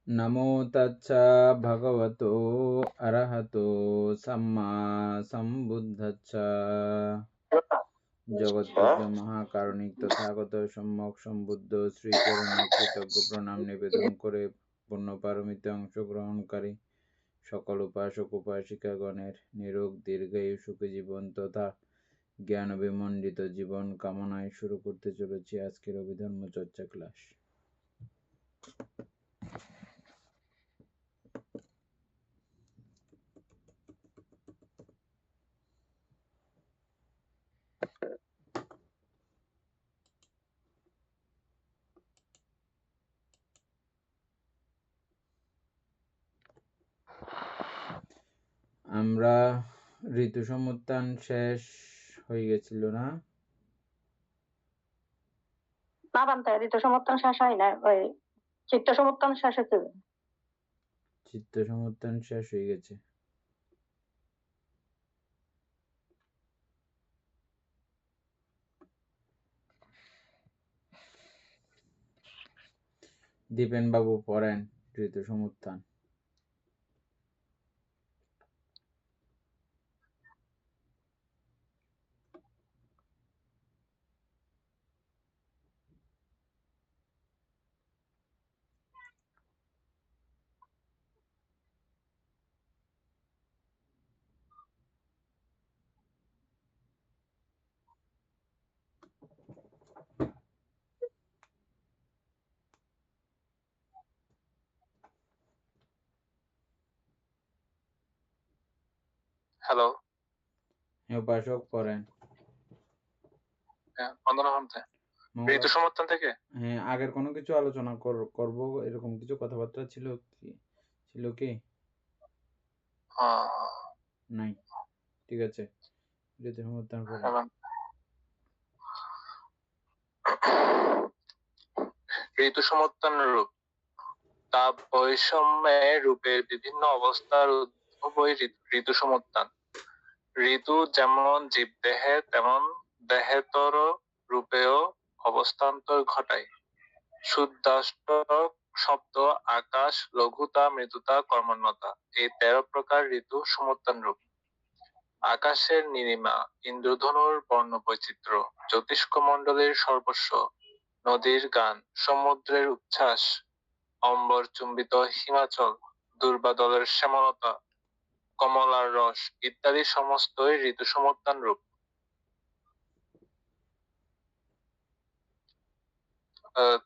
নমো তচ্ছা ভগবতো অরহতো সম্মা সম্বুদ্ধচ্ছা। জগৎপূজ্য মহাকারণিক তথাগত সম্যক সম্বুদ্ধ শ্রীচরণে কৃতজ্ঞ প্রণাম নিবেদন করে পূর্ণ পারমিতে অংশগ্রহণকারী সকল উপাসক উপাসিকাগণের নিরোগ দীর্ঘায়ু সুখী জীবন তথা জ্ঞান বিমণ্ডিত জীবন কামনায় শুরু করতে চলেছি আজকের অভিধর্ম চর্চা ক্লাস। আমরা ঋতু সমুত্থান শেষ হয়ে গেছিল না? না বান্তে ঋতু সমর্থন শেষ হয় না, ওই চিত্ত সমর্থন শেষ হচ্ছে। চিত্ত সমুত্থান শেষ হয়ে গেছে। দীপেন বাবু পড়েন ঋতু সমুত্থান। হ্যালো, উপাসক পড়েন। বন্দনা ভান্তে ঋতু সমর্থন থেকে। হ্যাঁ, আগের কোনো কিছু আলোচনা করব এরকম কিছু কথাবার্তা ছিল কি? নাই, ঠিক আছে। ঋতু সমুত্থান পড়েন। ঋতু সমর্থন রূপ তাপ বৈষম্যে রূপের বিভিন্ন অবস্থার উদ্ভবই ঋতু সমর্থন। ঋতু যেমন জীবদেহে তেমন দেহেতর রূপেও অবস্থান্তর ঘটায়। শুদ্ধাষ্টক শব্দ আকাশ, লঘুতা, মৃদুতা, কর্মণ্যতা, এই 13 প্রকার ঋতু সমর্থন রূপ। আকাশের নীলিমা, ইন্দ্রধনুর বর্ণ বৈচিত্র্য, জ্যোতিষ্কমণ্ডলীর সর্বস্ব, নদীর গান, সমুদ্রের উচ্ছ্বাস, অম্বর চুম্বিত হিমাচল, দুর্বাদলের শ্যামলতা, কমলার রস ইত্যাদি সমস্তই ঋতু সমর্থন রূপ।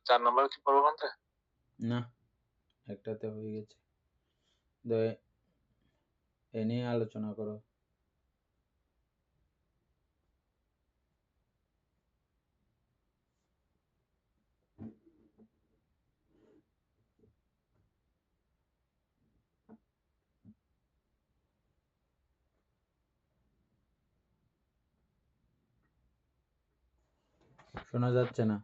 চার নম্বর কি পড়বো বলতে? না, একটাতে হয়ে গেছে। এ নিয়ে আলোচনা করো। শোনা যাচ্ছে না।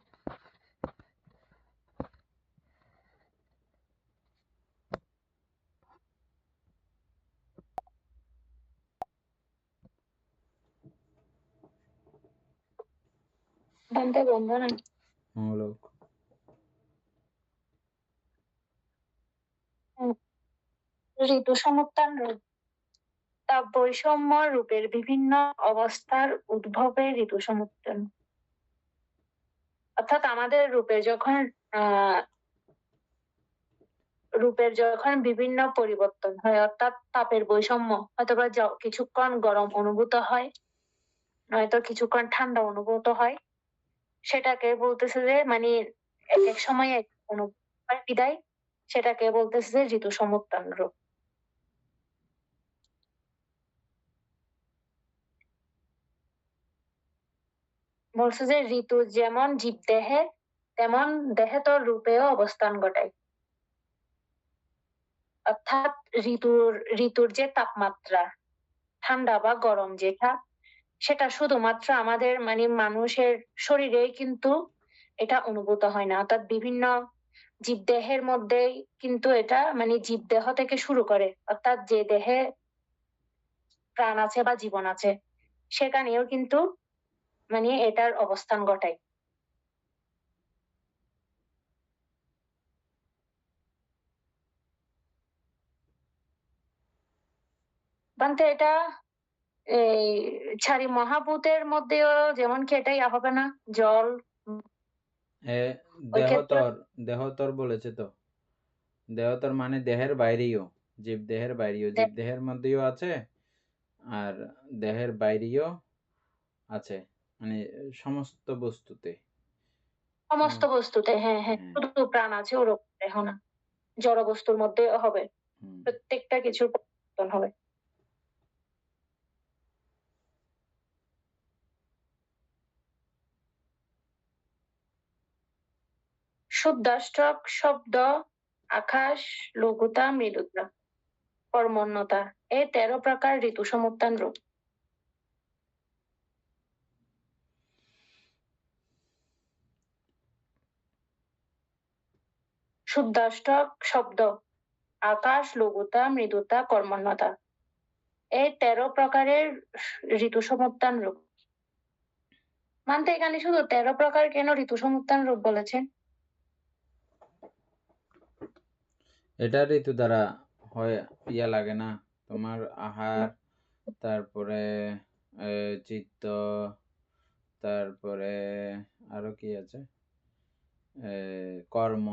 বান্তে বন্ধনা মঙ্গলক ঋতু সমর্থন রূপ তাপ বৈষম্য রূপের বিভিন্ন অবস্থার উদ্ভবে ঋতু সমর্থন। অর্থাৎ আমাদের রূপের যখন বিভিন্ন পরিবর্তন হয়, অর্থাৎ তাপের বৈষম্য, অথবা কিছুক্ষণ গরম অনুভূত হয়, নয়তো কিছুক্ষণ ঠান্ডা অনুভূত হয়, সেটাকে বলতেছে যে মানে এক এক সময় এক অনুভূত হয় বিদায়, সেটাকে বলতেছে যে ঋতু সমর্থন রূপ। বলছে যে ঋতু যেমন জীবদেহে তেমন দেহেতর রূপেও অবস্থান ঘটায়। অর্থাৎ ঋতুর যে তাপমাত্রা, ঠান্ডা বা গরম যেটা, সেটা শুধুমাত্র আমাদের মানে মানুষের শরীরেই কিন্তু এটা অনুভূত হয় না। অর্থাৎ বিভিন্ন জীবদেহের মধ্যেই কিন্তু এটা মানে জীবদেহ থেকে শুরু করে, অর্থাৎ যে দেহে প্রাণ আছে বা জীবন আছে সেখানেও কিন্তু মানে এটার অবস্থান ঘটায়। বানতে এটা এই চারি মহাভূতের মধ্যেও যেমন কি এটাই হবে না, জল ওই ক্ষেত্রে দেহতর বলেছে তো, দেহতর মানে দেহের বাইরেও, জীব দেহের বাইরেও, জীব দেহের মধ্যেও আছে আর দেহের বাইরেও আছে, মানে সমস্ত বস্তুতে। সমস্ত বস্তুতে, হ্যাঁ হ্যাঁ, শুধু প্রাণ আছে ওরকম দেহ না, জড় বস্তুর মধ্যে হবে, প্রত্যেকটা কিছুর পরিবর্তন হবে। শুদ্ধাষ্টক শব্দ আকাশ, লঘুতা, মৃদুতা, কর্মণ্যতা, এই 13 প্রকার ঋতু সমুত্থান রূপ। শুদ্ধাষ্টক শব্দ আকাশ, লঘুতা, মৃদুতা, কর্মণ্যতা, এই 13 প্রকারের ঋতু সমুত্থান রূপ। মানতে এখানে শুধু 13 প্রকার কেন ঋতু সমুত্থান রূপ বলেছেন? এটা ঋতু দ্বারা হয়, ইয়া লাগে না তোমার, আহার, তারপরে চিত্ত, তারপরে আরো কি আছে, কর্ম,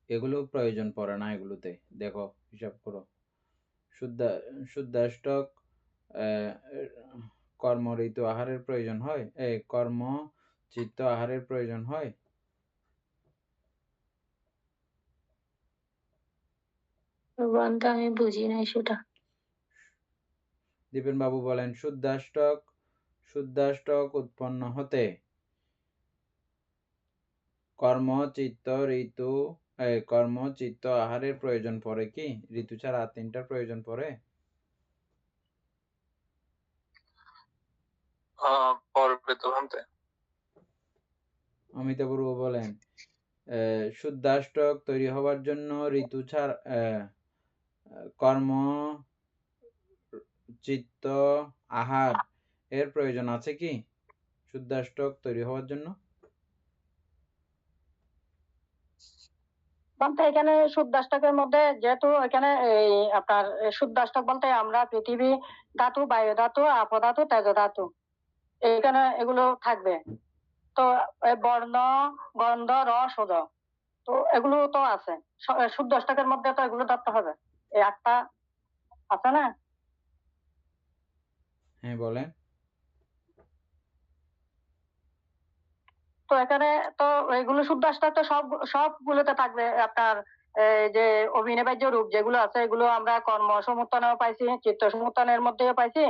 এগুলো প্রয়োজন পড়ে না এগুলোতে। দেখো হিসাব করো, শুদ্ধাষ্টক কর্ম ঋতু আহারের প্রয়োজন হয়, কর্ম চিত্ত আহারের প্রয়োজন হয়। আমি বুঝি নাই সেটা। দীপেন বাবু বলেন শুদ্ধাষ্টক উৎপন্ন হতে কর্ম চিত্ত আহারের প্রয়োজন পড়ে কি? ঋতু ছাড়া আর 3টার প্রয়োজন পড়ে? পড়বে তো ভান্তে। অমিতাভ বড়ুয়া বলেন শুদ্ধাষ্টক তৈরি হওয়ার জন্য ঋতু ছাড়া কর্ম চিত্ত আহার এর প্রয়োজন আছে কি শুদ্ধাষ্টক তৈরি হওয়ার জন্য? বলতে এখানে শুদ্ধাষ্টকের মধ্যে যেহেতু এখানে এই আপনার শুদ্ধাষ্টক বলতে আমরা পৃথিবী ধাতু, বায়ু ধাতু, আপ ধাতু, তেজ ধাতু, এখানে এগুলো থাকবে। তো বর্ণ, গন্ধ, রস, ওজ, তো এগুলো তো আছে শুদ্ধাষ্টকের মধ্যে, তো এগুলো ধরতে হবে। এই 8টা আছে না? হ্যাঁ বলেন। তো এখানে তো এগুলো শুদ্ধাষ্টক তো সবগুলোতে থাকবে। আপনার যে অভিনবাজ্য রূপ যেগুলো আছে, এগুলো আমরা কর্ম সমুত্থানেও পাইছি, চিত্ত সমুত্থানের মধ্যেও পাইছি,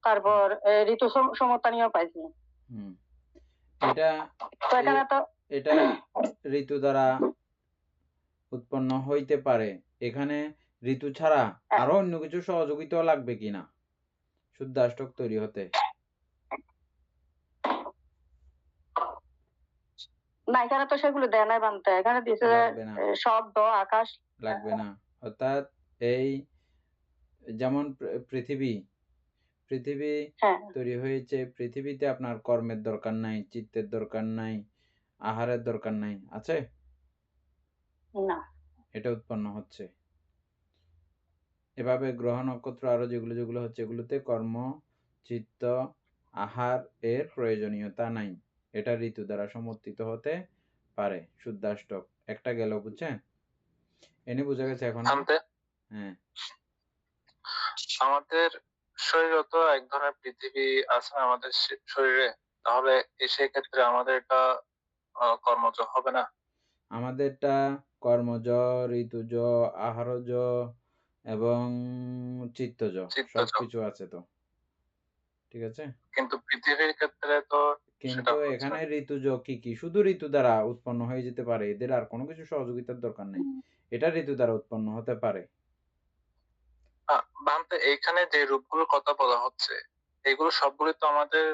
তারপর ঋতু সমুত্থানীয় পাইছি। এটা ঋতু দ্বারা উৎপন্ন হইতে পারে। এখানে ঋতু ছাড়া আরো অন্য কিছু সহযোগিতা লাগবে কিনা শুদ্ধাষ্টক তৈরি হতে? না, এখানে তো সেগুলো দেয় নাই বানতে। এখানে দিয়েছে শব্দ আকাশ লাগবে না। অর্থাৎ এই যেমন পৃথিবী তৈরি হয়েছে, পৃথিবীতে আপনার কর্মের দরকার নাই, চিত্তের দরকার নাই, আহারের দরকার নাই, আছে না, এটা উৎপন্ন হচ্ছে। এভাবে গ্রহ নক্ষত্র আরো যেগুলো হচ্ছে, এগুলোতে কর্ম চিত্ত আহার এর প্রয়োজনীয়তা নাই। এটা ঋতু দ্বারা সমর্থিত হতে পারে। শুদ্ধাষ্টক একটা গেল, বুঝছেন? এনে বোঝা গেছে এখন? হ্যাঁ, আমাদের শরীরে তো এক ধরনের পৃথিবী আছে আমাদের শরীরে, তাহলে সেই ক্ষেত্রে আমাদের এটা কর্মজ হবে না? আমাদেরটা কর্মজ, ঋতুজ, আহারজ এবং চিত্তজ সবকিছু আছে তো, ঠিক আছে। কিন্তু পৃথিবীর ক্ষেত্রে তো, কিন্তু এখানে ঋতুজ কি শুধু ঋতু দ্বারা উৎপন্ন হয়ে যেতে পারে, এদের আর কোনো কিছু সহযোগিতার দরকার নেই, এটা ঋতু দ্বারা উৎপন্ন হতে পারে। ভান্তে এইখানে যে রূপগুলোর কথা বলা হচ্ছে, এগুলো সবগুলো তো আমাদের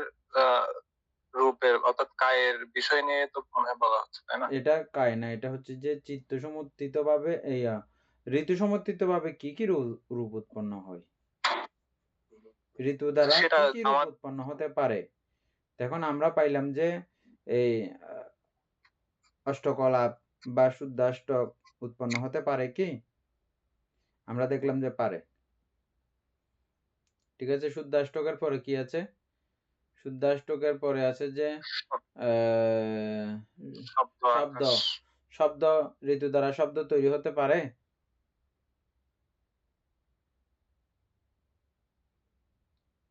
রূপের অর্থাৎ কায়ের বিষয় নিয়ে তো মনে হয় বলা হচ্ছে, তাই না? এটা কায় না, এটা হচ্ছে যে চিত্ত সমর্থিত ভাবে ঋতু সমর্থিত ভাবে কি কি রূপ উৎপন্ন হয়, ঋতু দ্বারা কি কি রূপ উৎপন্ন হতে পারে। এখন আমরা পাইলাম যে এই অষ্টকলাপ বা শুদ্ধাষ্টক উৎপন্ন হতে পারে কি? আমরা দেখলাম যে পারে। ঠিক আছে, শুদ্ধাষ্টকের পরে কি আছে? শুদ্ধাষ্টকের পরে আছে যে শব্দ শব্দ। আকাশ শব্দ ঋতু দ্বারা শব্দ তৈরি হতে পারে?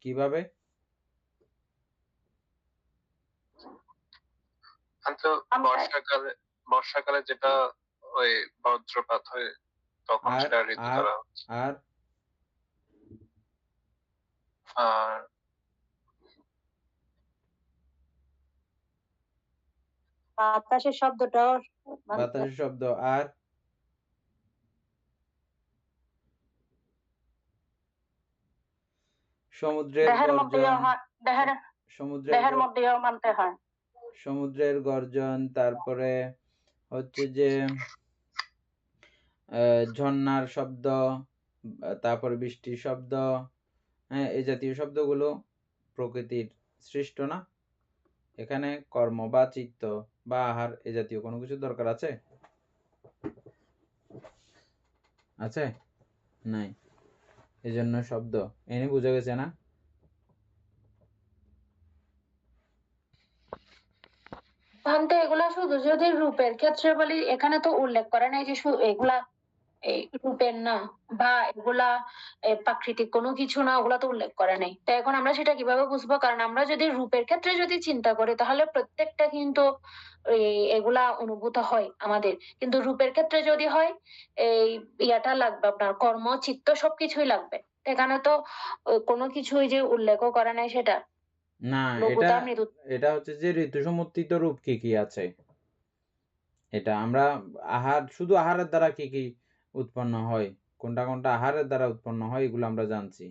কিভাবে? কিন্তু বর্ষাকালে যেটা ওই বজ্রপাত হয় তখন আর সেটা ঋতু আর দ্বারা আর আর বাতাসের শব্দটাও বাতাসের শব্দ। আর সমুদ্রের দেহের মধ্যেও গর্জন। হয়, দেহের মধ্যেও মানতে হয়। সমুদ্রের গর্জন, তারপরে হচ্ছে যে ঝর্ণার শব্দ, তারপরে বৃষ্টির শব্দ, হ্যাঁ, এই জাতীয় শব্দগুলো প্রকৃতির সৃষ্ট না? এখানে কর্ম বা চিত্ত বা আহার এ জাতীয় কোনো কিছু দরকার আছে? আছে? নাই। এজন্য শব্দ এনে বোঝা গেছে না? ভান্তে এগুলা শুধু যদি রূপের ক্ষেত্রে বলি, এখানে তো উল্লেখ করে নাই যে এগুলা এই রূপের না, বা এগুলা প্রাকৃতিক কোনো কিছু না, ওগুলা তো উল্লেখ করে নাই। তো এখন আমরা সেটা কিভাবে বুঝবো? কারণ আমরা যদি রূপের ক্ষেত্রে যদি চিন্তা করি, তাহলে প্রত্যেকটা কিন্তু এগুলা অনুভূত হয় আমাদের। কিন্তু রূপের ক্ষেত্রে যদি হয়, এই ইয়াটা লাগবে, আপনার কর্ম চিত্ত সবকিছুই লাগবে। এখানে তো কোনো কিছুই যে উল্লেখও করে নাই সেটা। না, লঘুতা মৃদু এটা হচ্ছে যে ঋতু সমর্থিত রূপ কি কি আছে, এটা আমরা শুধু আহারের দ্বারা কি কি উৎপন্ন হয়, কোনটা কোনটা আহারের দ্বারা উৎপন্ন হয় এগুলো আমরা জানছি,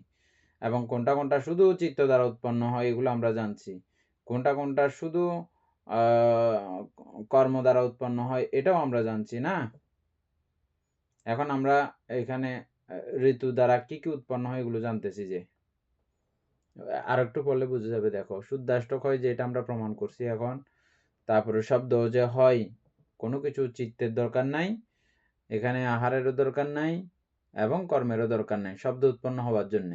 এবং কোনটা কোনটা শুধু চিত্ত দ্বারা উৎপন্ন হয় এগুলো আমরা জানছি, কোনটা কোনটা শুধু কর্ম দ্বারা উৎপন্ন হয় এটাও আমরা জানছি না? এখন আমরা এখানে ঋতু দ্বারা কি কি উৎপন্ন হয় এগুলো জানতেছি। যে আর একটু পড়লে বুঝে যাবে। দেখো, শুদ্ধাষ্টক হয় যে এটা আমরা প্রমাণ করছি এখন। তারপরে শব্দ যে হয়, কোনো কিছু চিত্তের দরকার নাই, এখানে আহারেরও দরকার নাই এবং কর্মেরও দরকার নাই শব্দ উৎপন্ন হওয়ার জন্য।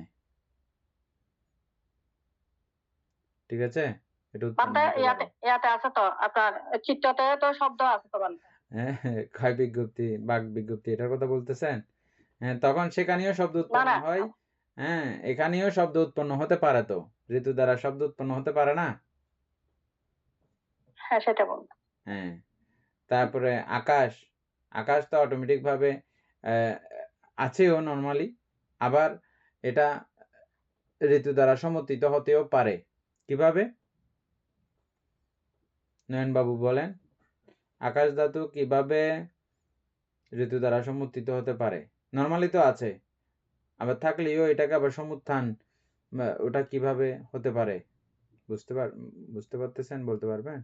ঠিক আছে, এটা উৎপন্ন হতে পারে। ইয়াতে আছে তো আপনার চিত্ততে তো শব্দ আছে তো বান্তে। হ্যাঁ, ক্ষয় বিজ্ঞপ্তি, বাক বিজ্ঞপ্তি, এটার কথা বলতেছেন? হ্যাঁ, তখন সেখানেও শব্দ উৎপন্ন না। হয়। হ্যাঁ, এখানেও শব্দ উৎপন্ন হতে পারে। তো ঋতু দ্বারা শব্দ উৎপন্ন হতে পারে না? হ্যাঁ, সেটা বল। হ্যাঁ, তারপরে আকাশ তো অটোমেটিক ভাবে আছেও নর্মালি, আবার এটা ঋতু দ্বারা সমর্থিত হতেও পারে। কিভাবে? নয়নবাবু বলেন, আকাশ ধাতু কিভাবে ঋতু দ্বারা সমর্থিত হতে পারে? নর্মালি তো আছে, আবার থাকলেও এটাকে আবার সমুত্থান, ওটা কিভাবে হতে পারে? বুঝতে পারতেছেন? বলতে পারবেন?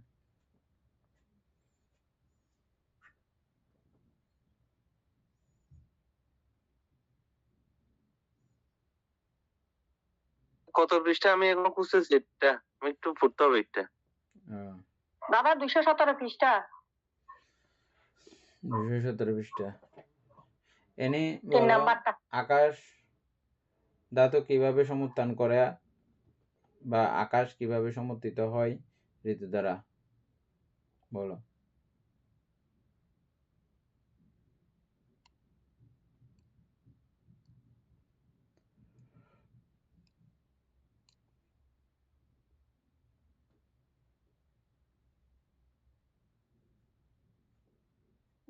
কত পৃষ্ঠা আমি এখনো খুঁজতেছি, এটা আমি একটু পড়তে হবে এটা। দাদা 217 পৃষ্ঠা। 217 পৃষ্ঠা। এনে 3 নাম্বারটা। আকাশ ধাতু কিভাবে সমুত্থান করে বা আকাশ কিভাবে সমর্থিত হয় ঋতু দ্বারা, বলো।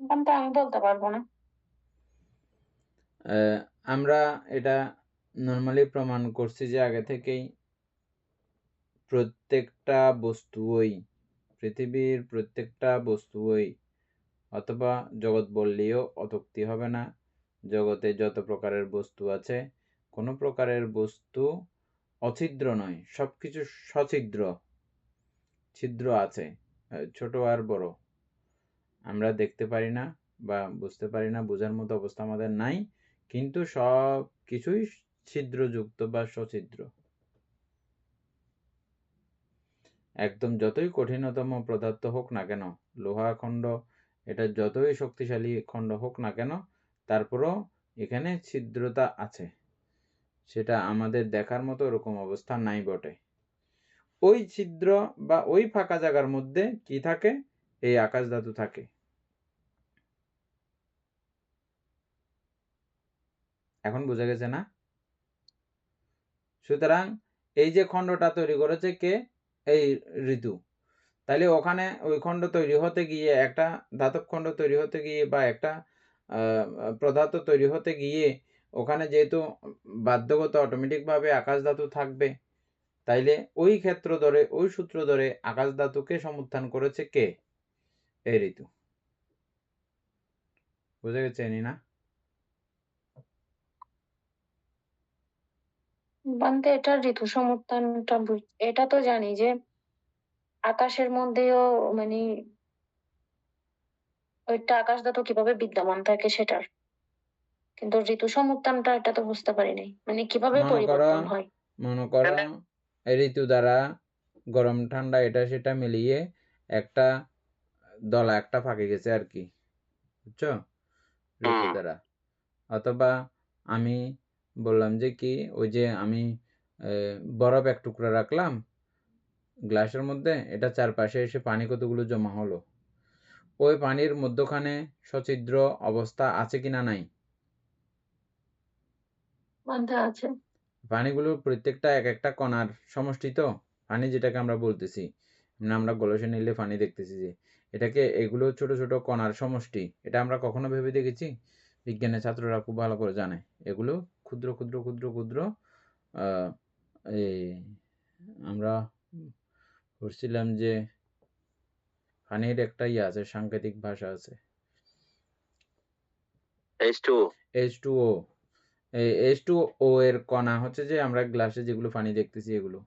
ভান্তে আমি বলতে পারবো না। আমরা এটা নর্মালি প্রমাণ করছি যে আগে থেকেই প্রত্যেকটা বস্তুই, পৃথিবীর প্রত্যেকটা বস্তুই, অথবা জগৎ বললেও অত্যুক্তি হবে না, জগতে যত প্রকারের বস্তু আছে কোনো প্রকারের বস্তু অছিদ্র নয়, সবকিছু সছিদ্র। ছিদ্র আছে, ছোট আর বড়, আমরা দেখতে পারি না বা বুঝতে পারি না, বোঝার মতো অবস্থা আমাদের নাই, কিন্তু সব কিছুই ছিদ্রযুক্ত বা সছিদ্র। একদম যতই কঠিনতম পদার্থ হোক না কেন, লোহা খণ্ড, এটা যতই শক্তিশালী খণ্ড হোক না কেন, তারপরও এখানে ছিদ্রতা আছে। সেটা আমাদের দেখার মতো ওরকম অবস্থা নাই বটে। ওই ছিদ্র বা ওই ফাঁকা জায়গার মধ্যে কি থাকে? এই আকাশ ধাতু থাকে। এখন বোঝা গেছে না? সুতরাং এই যে খণ্ডটা তৈরি করেছে কে? এই ঋতু। তাহলে ওখানে ওই খণ্ড তৈরি হতে গিয়ে, একটা ধাতব খণ্ড তৈরি হতে গিয়ে বা একটা পদার্থ তৈরি হতে গিয়ে ওখানে যেহেতু বাধ্যগত অটোমেটিকভাবে আকাশ ধাতু থাকবে, তাইলে ওই ক্ষেত্র ধরে, ওই সূত্র ধরে আকাশ ধাতুকে সমুত্থান করেছে কে? এই ঋতু। বুঝা গেছে না? বান্তে এটা ঋতু সমুত্থানটা এটা তো জানি যে আকাশের মধ্যেও মানে ওইটা আকাশ ধাতু কিভাবে বিদ্যমান থাকে সেটার, কিন্তু ঋতু সমুত্থানটা এটা তো বুঝতে পারি নাই, মানে কিভাবে পরিবর্তন হয়। মনে করো এই ঋতু দ্বারা গরম ঠান্ডা এটা সেটা মিলিয়ে একটা দলা একটা ফাঁকে গেছে আর কি, বুঝছো? ঋতু দ্বারা। অথবা আমি বললাম যে কি, ওই যে আমি বরফ এক টুকরা রাখলাম গ্লাসের মধ্যে, এটা চারপাশে এসে পানি কতগুলো জমা হলো, ওই পানির মধ্যখানে সছিদ্র অবস্থা আছে কিনা? নাই। বান্তে আছে। পানিগুলো প্রত্যেকটা এক একটা কণার সমষ্টি, তো পানি যেটাকে আমরা বলতেছি, আমরা গলসে নিলে পানি দেখতেছি যে এটাকে, এগুলো ছোট ছোট কণার সমষ্টি। এটা আমরা কখনো ভেবে দেখেছি? বিজ্ঞানের ছাত্ররা খুব ভালো করে জানে এগুলো ক্ষুদ্র ক্ষুদ্র ক্ষুদ্র ক্ষুদ্র এই আমরা পড়ছিলাম যে পানির একটা আছে, সাংকেতিক ভাষা আছে, H2O। এই H2O এর কণা হচ্ছে যে আমরা গ্লাসে যেগুলো পানি দেখতেছি এগুলো।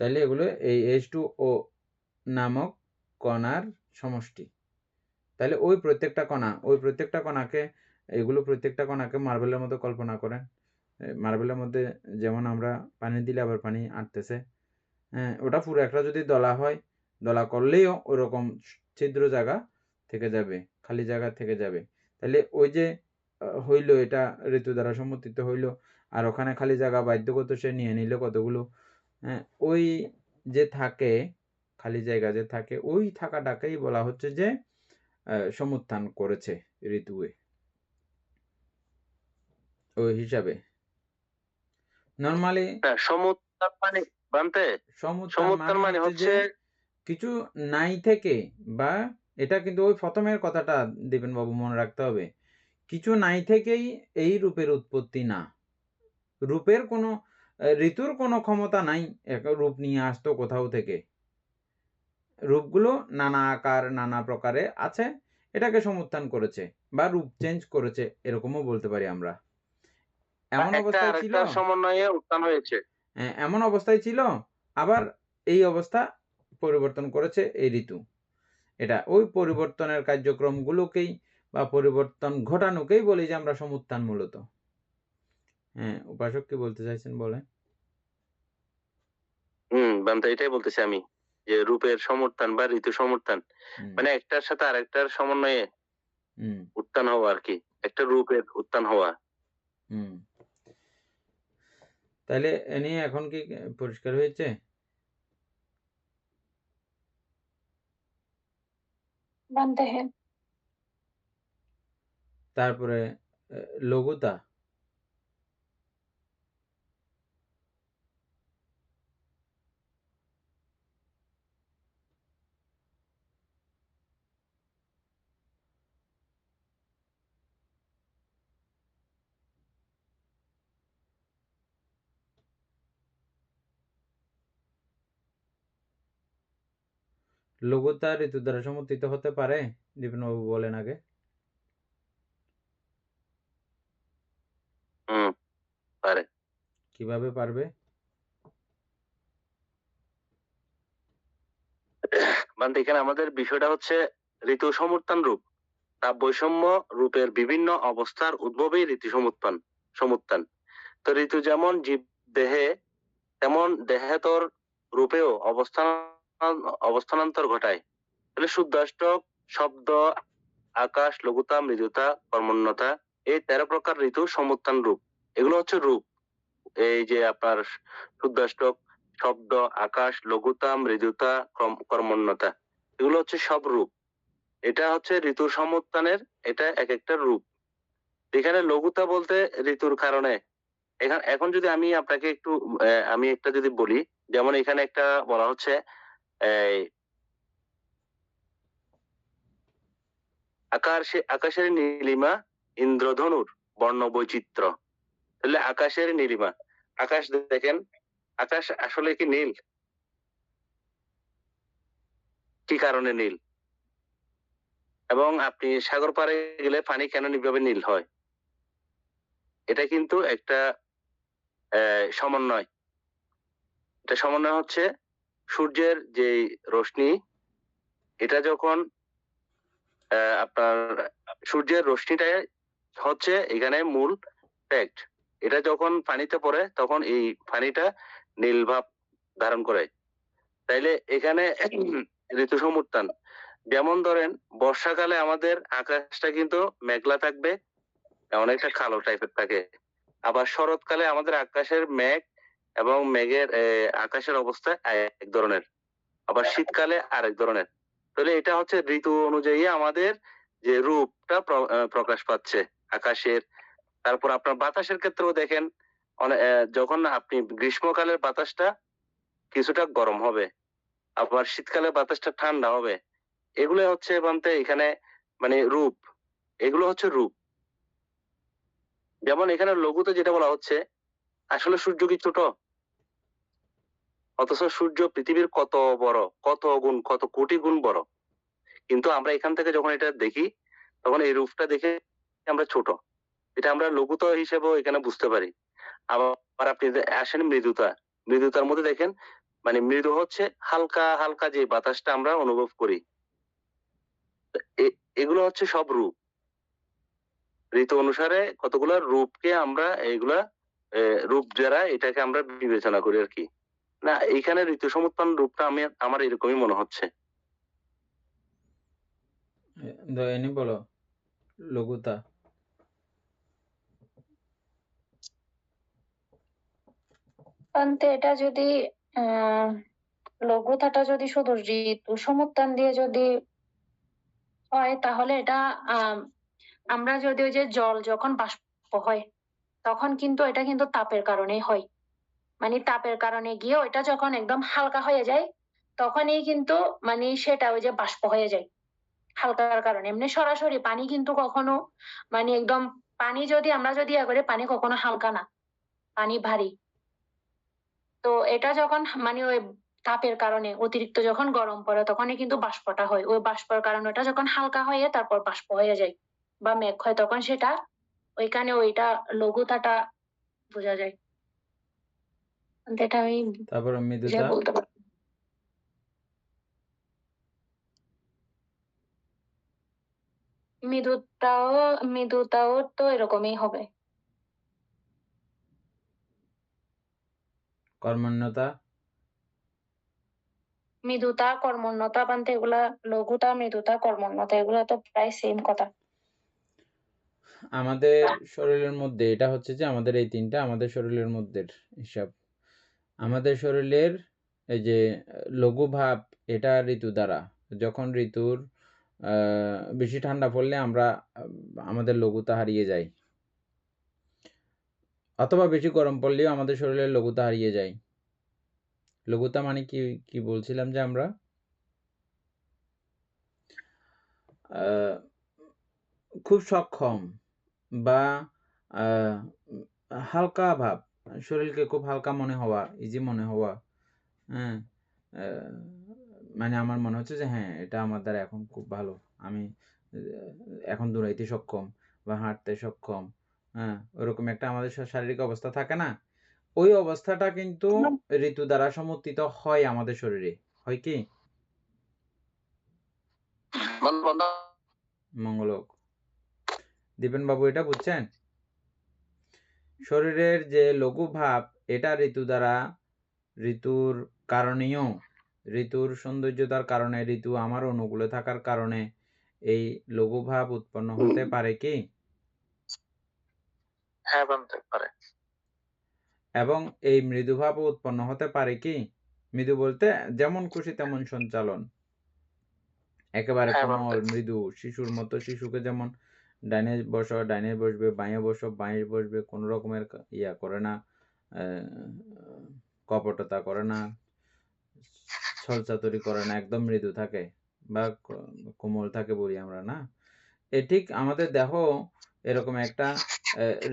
তাহলে এগুলো এই H2O নামক কণার সমষ্টি। তাহলে ওই প্রত্যেকটা কণাকে, এগুলো প্রত্যেকটা কণাকে মার্বেলের মতো কল্পনা করেন। মার্বেলের মধ্যে যেমন আমরা পানি দিলে আবার পানি আটতেছে, ওটা পুরো একটা যদি দলা হয়, দলা করলেও ওরকম ছিদ্র জায়গা থেকে যাবে, খালি জায়গা থেকে যাবে। তাহলে ওই যে হইল, এটা ঋতু দ্বারা সমর্থিত হইল, আর ওখানে খালি জায়গা বাধ্যগত সে নিয়ে নিল কতগুলো। ওই যে থাকে খালি জায়গা যে থাকে, ওই থাকাটাকেই বলা হচ্ছে যে সমুত্থান করেছে ঋতুয়ে। ওই হিসাবে নরমালি সমুত্থান মানে হচ্ছে কিছু নাই থেকে, বা এটা কিন্তু ওই প্রথমের কথাটা দীপেন বাবু মনে রাখতে হবে, কিছু নাই থেকেই এই রূপের উৎপত্তি না। রূপের কোনো, ঋতুর কোনো ক্ষমতা নাই রূপ নিয়ে আসতো কোথাও থেকে। রূপগুলো নানা আকার নানা প্রকারে আছে, এটাকে সমুত্থান করেছে বা রূপ চেঞ্জ করেছে, এরকমও বলতে পারি আমরা। এমন অবস্থায় ছিল, সমন্বয়ে উত্থান হয়েছে। এমন অবস্থায় ছিল, আবার এই অবস্থা পরিবর্তন করেছে এই ঋতু। এটা ওই পরিবর্তনের কার্যক্রমগুলোকেই বা পরিবর্তন ঘটানোকেই বলি যে আমরা সমুত্থান মূলত। উপাসক কি বলতে চাইছেন বলেন? বান্দা এটাই বলতেছি আমি, যে রূপের সমর্থন বা ঋতু সমর্থন মানে একটার সাথে আরেকটার সমন্বয়ে উত্থান হওয়া আর কি, একটা রূপের উত্থান হওয়া। তাহলে এ নিয়ে এখন কি পরিষ্কার হয়েছে? তারপরে লঘুতা। লঘুতা ঋতু দ্বারা সমর্থিত হতে পারে? দীপনবাবু বলেন আগে। পারে। কিভাবে পারবে? মানে এখানে আমাদের বিষয়টা হচ্ছে ঋতু সমর্থন রূপ, তাপ বৈষম্য রূপের বিভিন্ন অবস্থার উদ্ভবেই ঋতু সমর্থন। তো ঋতু যেমন জীব দেহে, তেমন দেহেতর রূপেও অবস্থানান্তর ঘটায়। তাহলে শুদ্ধাষ্টক, শব্দ, আকাশ, লঘুতা, মৃদুতা, কর্মণ্যতা, এই 13 প্রকার ঋতু সমর্থন রূপ। এগুলো হচ্ছে রূপ। এই যে আপনার শুদ্ধাষ্টক, শব্দ, আকাশ, লঘুতা, মৃদুতা, কর্মণ্যতা, এগুলো হচ্ছে সব রূপ। এটা হচ্ছে ঋতু সমুত্থানের, এটা এক একটা রূপ। এখানে লঘুতা বলতে ঋতুর কারণে, এখন যদি আমি আপনাকে একটু আমি একটা যদি বলি, যেমন এখানে একটা বলা হচ্ছে এই আকাশের নীলিমা, ইন্দ্রধনুর বর্ণ বৈচিত্র্য। তাহলে আকাশের নীলিমা, আকাশ দেখেন, আকাশ আসলে কি নীল? কি কারণে নীল? এবং আপনি সাগর পাড়ে গেলে পানি কেন নিভাবে নীল হয়? এটা কিন্তু একটা সমন্বয়। এটা সমন্বয় হচ্ছে সূর্যের যে রশ্মি, এটা যখন আপনার সূর্যের রশ্মিটা হচ্ছে এখানে মূল ফ্যাক্ট। এটা যখন পানিতে পড়ে তখন এই পানিটা নীল ভাব ধারণ করে। তাইলে এখানে ঋতু সমুত্থান, যেমন ধরেন বর্ষাকালে আমাদের আকাশটা কিন্তু মেঘলা থাকবে, অনেকটা কালো টাইপের থাকে। আবার শরৎকালে আমাদের আকাশের মেঘ এবং মেঘের আকাশের অবস্থা এক ধরনের, আবার শীতকালে আরেক ধরনের। তাহলে এটা হচ্ছে ঋতু অনুযায়ী আমাদের যে রূপটা প্রকাশ পাচ্ছে আকাশের। তারপর আপনার বাতাসের ক্ষেত্রেও দেখেন, যখন আপনি গ্রীষ্মকালের বাতাসটা কিছুটা গরম হবে, আবার শীতকালে বাতাসটা ঠান্ডা হবে। এগুলো হচ্ছে বলতে এখানে মানে রূপ, এগুলো হচ্ছে রূপ। যেমন এখানে লঘুতে যেটা বলা হচ্ছে, আসলে সূর্য কি ছোট? অথচ সূর্য পৃথিবীর কত বড়, কত গুণ, কত কোটি গুণ বড়। কিন্তু আমরা এখান থেকে যখন এটা দেখি, তখন এই রূপটা দেখে আমরা ছোট। এটা আমরা লঘুতা হিসেবেও এখানে বুঝতে পারি। আবার আপনি আসেন মৃদুতা, মৃদুতার মধ্যে দেখেন, মানে মৃদু হচ্ছে হালকা হালকা যে বাতাসটা আমরা অনুভব করি। এগুলো হচ্ছে সব রূপ। ঋতু অনুসারে কতগুলা রূপকে আমরা এইগুলা রূপ দ্বারা এটাকে আমরা বিবেচনা করি আর কি। না, এইখানে ঋতু সমুত্থান রূপটা আমার এরকমই মনে হচ্ছে। দয়ানি বলো লঘুতা। পান্তে এটা যদি আহ লঘুতাটা যদি শুধু ঋতু সমুত্থান দিয়ে যদি হয়, তাহলে এটা আমরা যদি ওই যে জল যখন বাষ্প হয়, তখন কিন্তু এটা কিন্তু তাপের কারণেই হয়। মানে তাপের কারণে গিয়ে ওইটা যখন একদম হালকা হয়ে যায়, তখনই কিন্তু মানে সেটা ওই যে বাষ্প হয়ে যায় হালকার কারণে। এমনি সরাসরি পানি কিন্তু কখনো মানে একদম, পানি যদি আমরা যদি ইয়ে করি, পানি কখনো হালকা না, পানি ভারী। তো এটা যখন মানে ওই তাপের কারণে অতিরিক্ত যখন গরম পড়ে, তখনই কিন্তু বাষ্পটা হয়। ওই বাষ্পের কারণে ওটা যখন হালকা হয়ে তারপর বাষ্প হয়ে যায় বা মেঘ হয়, তখন সেটা ওইখানে ওইটা লঘুতাটা বোঝা যায়। এটা আমি তারপরে বুঝে মৃদুতা। বলতে পারবো। মৃদুতাও মৃদুতাও তো এরকমই হবে। কর্মণ্যতা। মৃদুতা, কর্মণ্যতা বানতে এগুলা, লঘুতা, মৃদুতা, কর্মণ্যতা, এগুলা তো প্রায় সেম কথা। আমাদের শরীরের মধ্যে এটা হচ্ছে যে আমাদের এই তিনটা আমাদের শরীরের মধ্যে হিসাব। আমাদের শরীরের এই যে লঘু ভাব, এটা ঋতু দ্বারা, যখন ঋতুর বেশি ঠান্ডা পড়লে আমরা আমাদের লঘুতা হারিয়ে যায়, অথবা বেশি গরম পড়লেও আমাদের শরীরের লঘুতা হারিয়ে যায়। লঘুতা মানে কি কি বলছিলাম যে আমরা খুব সক্ষম বা হালকা ভাব, শরীরকে খুব হালকা মনে হওয়া, ইজি মনে হওয়া। হ্যাঁ, মানে আমার মনে হচ্ছে যে হ্যাঁ, এটা আমার দ্বারা এখন খুব ভালো, আমি এখন দৌড়াইতে সক্ষম বা হাঁটতে সক্ষম। হ্যাঁ, ওরকম একটা আমাদের শারীরিক অবস্থা থাকে না, ওই অবস্থাটা কিন্তু ঋতু দ্বারা সমর্থিত হয় আমাদের শরীরে। হয় কি মঙ্গলক? দীপেন বাবু এটা বুঝছেন? শরীরের যে লঘু ভাব, এটা ঋতু দ্বারা, ঋতুর কারণেও, ঋতুর সৌন্দর্যতার কারণে, ঋতু আমার অনুকূলে থাকার কারণে এই লঘু ভাব উৎপন্ন হতে পারে কি? হ্যাঁ বানতে পারে। এবং এই মৃদুভাবও উৎপন্ন হতে পারে কি? মৃদু বলতে যেমন খুশি তেমন সঞ্চালন। একেবারে হ্যাঁ কোমল বানতে। মৃদু শিশুর মতো, শিশুকে যেমন ডাইনে বসো ডাইনে বসবে, বাঁয়ে বসো বাঁয়ে বসবে, কোনো রকমের ইয়া করে না, কপটতা করে না, ছলচাতুরি করে না, একদম মৃদু থাকে বা কোমল থাকে বলি আমরা না। ঠিক আমাদের দেহ এরকম একটা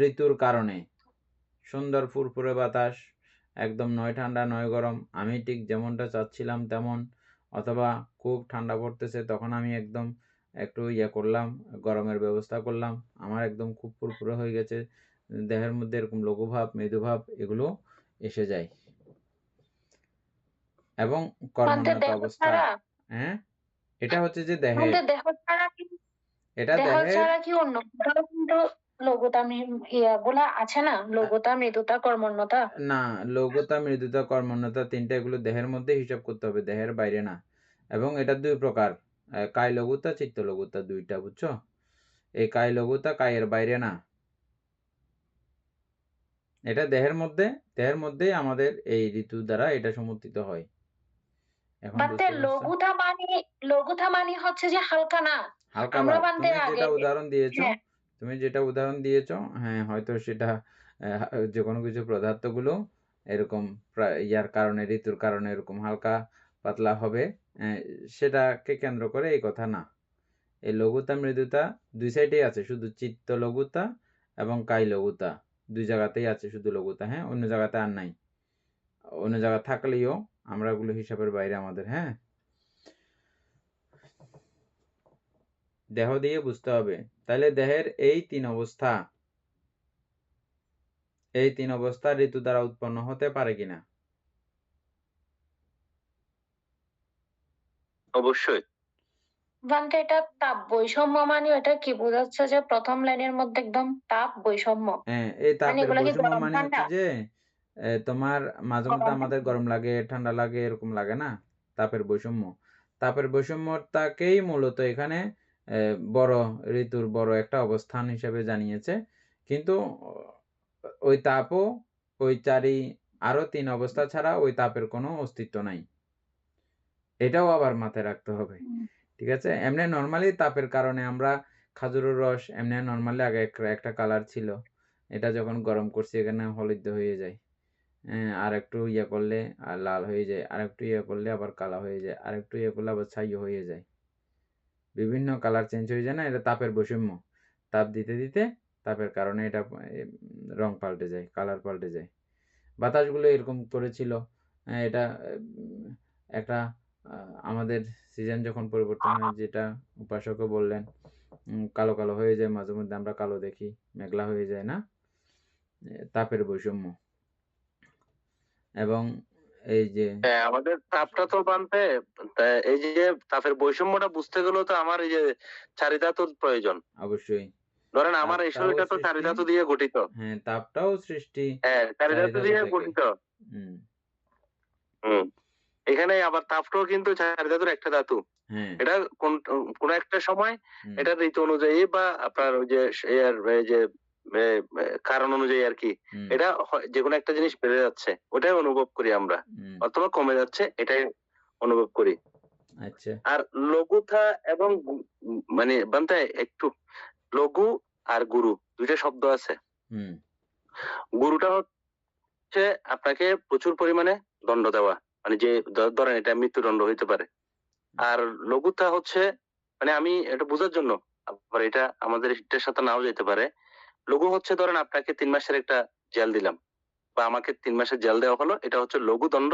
ঋতুর কারণে সুন্দর ফুরফুরে বাতাস, একদম নয় ঠান্ডা নয় গরম, আমি ঠিক যেমনটা চাচ্ছিলাম তেমন, অথবা খুব ঠান্ডা পড়তেছে তখন আমি একদম একটু ইয়ে করলাম, গরমের ব্যবস্থা করলাম, আমার একদম খুব ফুরফুরে হয়ে গেছে, দেহের মধ্যে এরকম লঘুভাব মৃদুভাব এগুলো এসে যায়। এবং বানতে কর্মণ্যতা দেহ অবস্থা, ছাড়া হ্যাঁ এটা হচ্ছে যে দেহে, বানতে দেহ ছাড়া কি এটা দেহ দেহের ছাড়া কি অন্য কোথাও কিন্তু লঘুতা গুলা আছে না? লঘুতা, মৃদুতা, কর্মণ্যতা। না, লঘুতা মৃদুতা কর্মণ্যতা তিনটা এগুলো দেহের মধ্যে হিসাব করতে হবে, দেহের বাইরে না। এবং এটা দুই প্রকার, কায় লঘুতা চিত্ত লঘুতা দুইটা, বুঝছো? এই কায় লঘুতা কায়ের বাইরে না, এটা দেহের মধ্যেই আমাদের এই ঋতু দ্বারা এটা সমর্থিত হয়। এখন বানতে বুঝতে পারছো? লঘুতা মানে হচ্ছে যে হালকা না। হালকা আমরা ভাব, বানতে তুমি আগে, যেটা উদাহরণ দিয়েছো, হ্যাঁ, হ্যাঁ হয়তো সেটা যে কোনো কিছু পদার্থগুলো এরকম ইয়ার কারণে, ঋতুর কারণে এরকম হালকা পাতলা হবে, সেটাকে কেন্দ্র করে এই কথা না। এই লঘুতা মৃদুতা দুই সাইডেই আছে, শুধু চিত্ত লঘুতা এবং কায় লঘুতা দুই জায়গাতেই আছে, শুধু লঘুতা, হ্যাঁ অন্য জায়গাতে আর নাই। অন্য জায়গা থাকলেও আমরা ওগুলো হিসাবের বাইরে আমাদের, হ্যাঁ দেহ দিয়ে বুঝতে হবে। তাহলে দেহের এই তিন অবস্থা ঋতু দ্বারা উৎপন্ন হতে পারে কিনা? অবশ্যই। বানতে এটা তাপ বৈষম্য মানে এটা কি বোঝাচ্ছে যে প্রথম লাইনের মধ্যে একদম তাপ বৈষম্য। হ্যাঁ, এই মানে তাপের এগুলা কি বৈষম্য গরম মানে ঠান্ডা? হচ্ছে যে তোমার মাঝে মধ্যে গরম আমাদের ঠান্ডা? গরম লাগে ঠান্ডা লাগে এরকম লাগে না, তাপের বৈষম্য। তাপের বৈষম্যটাকেই মূলত এখানে বড় ঋতুর বড় একটা অবস্থান হিসেবে জানিয়েছে। কিন্তু ওই তাপও ওই আরো তিন অবস্থা ছাড়া ওই তাপের কোনো অস্তিত্ব নাই, এটাও আবার মাথায় রাখতে হবে। ঠিক আছে? এমনি নরমালি তাপের কারণে আমরা খাজুরের রস এমনি নরমালি আগে একটা কালার ছিল, এটা যখন গরম করছি এখানে হলুদ হয়ে যায়, আর একটু ইয়ে করলে আর লাল হয়ে যায়, আর একটু ইয়ে করলে আবার কালো হয়ে যায়, আর একটু ইয়ে করলে আবার ছাই হয়ে যায়, বিভিন্ন কালার চেঞ্জ হয়ে যায় না, এটা তাপের বৈষম্য। তাপ দিতে দিতে তাপের কারণে এটা রং পাল্টে যায়, কালার পাল্টে যায়। বাতাসগুলো এরকম করেছিল, এটা একটা আমাদের সিজন যখন পরিবর্তন হয়, যেটা উপাসকও বললেন, কালো কালো হয়ে যায়, মাঝে মধ্যে আমরা কালো দেখি, মেঘলা হয়ে যায় না, তাপের বৈষম্য। এবং এই যে হ্যাঁ আমাদের তাপটা তো বানতে, এই যে তাপের বৈষম্যটা বুঝতে গেলেও তো আমার এই যে চারিধাতুর প্রয়োজন। অবশ্যই ধরেন আমার এই তাপটাও শরীরটা তো সৃষ্টি, চারিধাতু দিয়ে গঠিত। হ্যাঁ তাপটাও সৃষ্টি হ্যাঁ চারিধাতু চারিধাতু দিয়ে থেকে। গঠিত। হুম হুম। এখানে আবার তাপটাও কিন্তু চারিধাতুর একটা ধাতু। হ্যাঁ এটা কোন একটা সময় হুম এটা ঋতু অনুযায়ী বা আপনার ওই যে এই যে এ, কারণ অনুযায়ী আর কি, হুম এটা যে কোনো একটা জিনিস বেড়ে যাচ্ছে ওটাই অনুভব করি আমরা, হুম অথবা কমে যাচ্ছে এটাই অনুভব করি। আচ্ছা আর লঘুতা এবং মানে বান্তে একটু লঘু আর গুরু দুইটা শব্দ আছে। হুম গুরুটা হচ্ছে আপনাকে প্রচুর পরিমাণে দণ্ড দেওয়া, মানে যে ধরেন এটা মৃত্যুদণ্ড হইতে পারে। আর লঘুতা হচ্ছে মানে আমি এটা বোঝার জন্য, আবার এটা আমাদের এটার সাথে নাও যেতে পারে। লঘু হচ্ছে ধরেন আপনাকে 3 মাসের একটা জেল দিলাম বা আমাকে 3 মাসের জেল দেওয়া হলো, এটা হচ্ছে লঘু দণ্ড।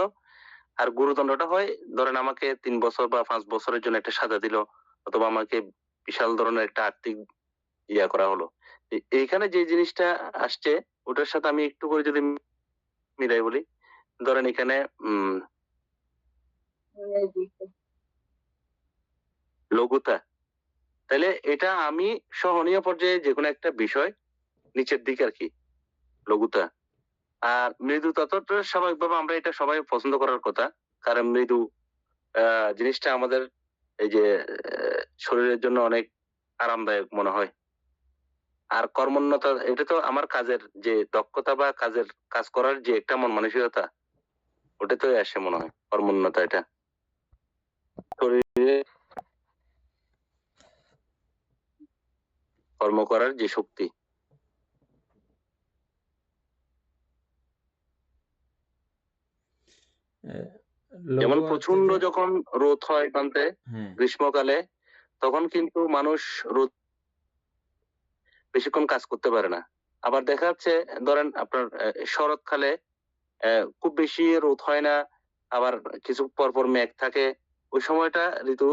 আর গুরুদণ্ডটা হয় ধরেন আমাকে 3 বছর বা 5 বছরের জন্য একটা সাজা দিল, অথবা আমাকে বিশাল ধরনের একটা আর্থিক ইয়া করা হলো। এইখানে যে জিনিসটা আসছে ওটার সাথে আমি একটু করে যদি মিলাই বলি, ধরেন এখানে লঘুতা, তাহলে এটা আমি সহনীয় পর্যায়ে যে কোনো একটা বিষয় নিচের দিকে আর কি লঘুতা। আর মৃদুতা তো স্বাভাবিকভাবে আমরা এটা সবাই পছন্দ করার কথা, কারণ মৃদু জিনিসটা আমাদের এই যে শরীরের জন্য অনেক আরামদায়ক মনে হয়। আর কর্মণ্যতা এটা তো আমার কাজের যে দক্ষতা বা কাজ করার যে একটা মন মানসিকতা, ওটা তো আসে মনে হয় কর্মণ্যতা। এটা শরীরে কর্ম করার যে শক্তি। যেমন লঘু হচ্ছে প্রচন্ড যে যখন রোদ হয় প্রান্তে হ্যাঁ গ্রীষ্মকালে, তখন কিন্তু মানুষ রোদ বেশিক্ষণ কাজ করতে পারে না। আবার দেখা যাচ্ছে ধরেন আপনার শরৎকালে খুব বেশি রোদ হয় না, আবার কিছু পর পর মেঘ থাকে। ওই সময়টা ঋতু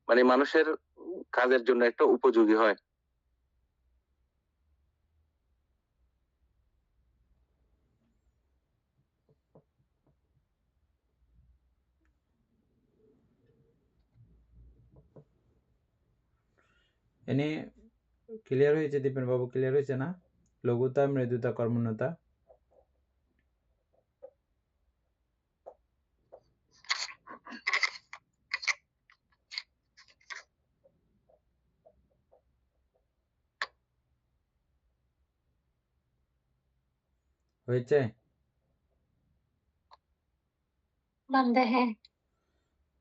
মানে মানুষের কাজের জন্য একটা উপযোগী হয়। এনে ক্লিয়ার হয়েছে দীপেন বাবু, ক্লিয়ার হয়েছে না? লঘুতা, মৃদুতা, কর্মণ্যতা। হয়েছে? বান্দে হ্যাঁ।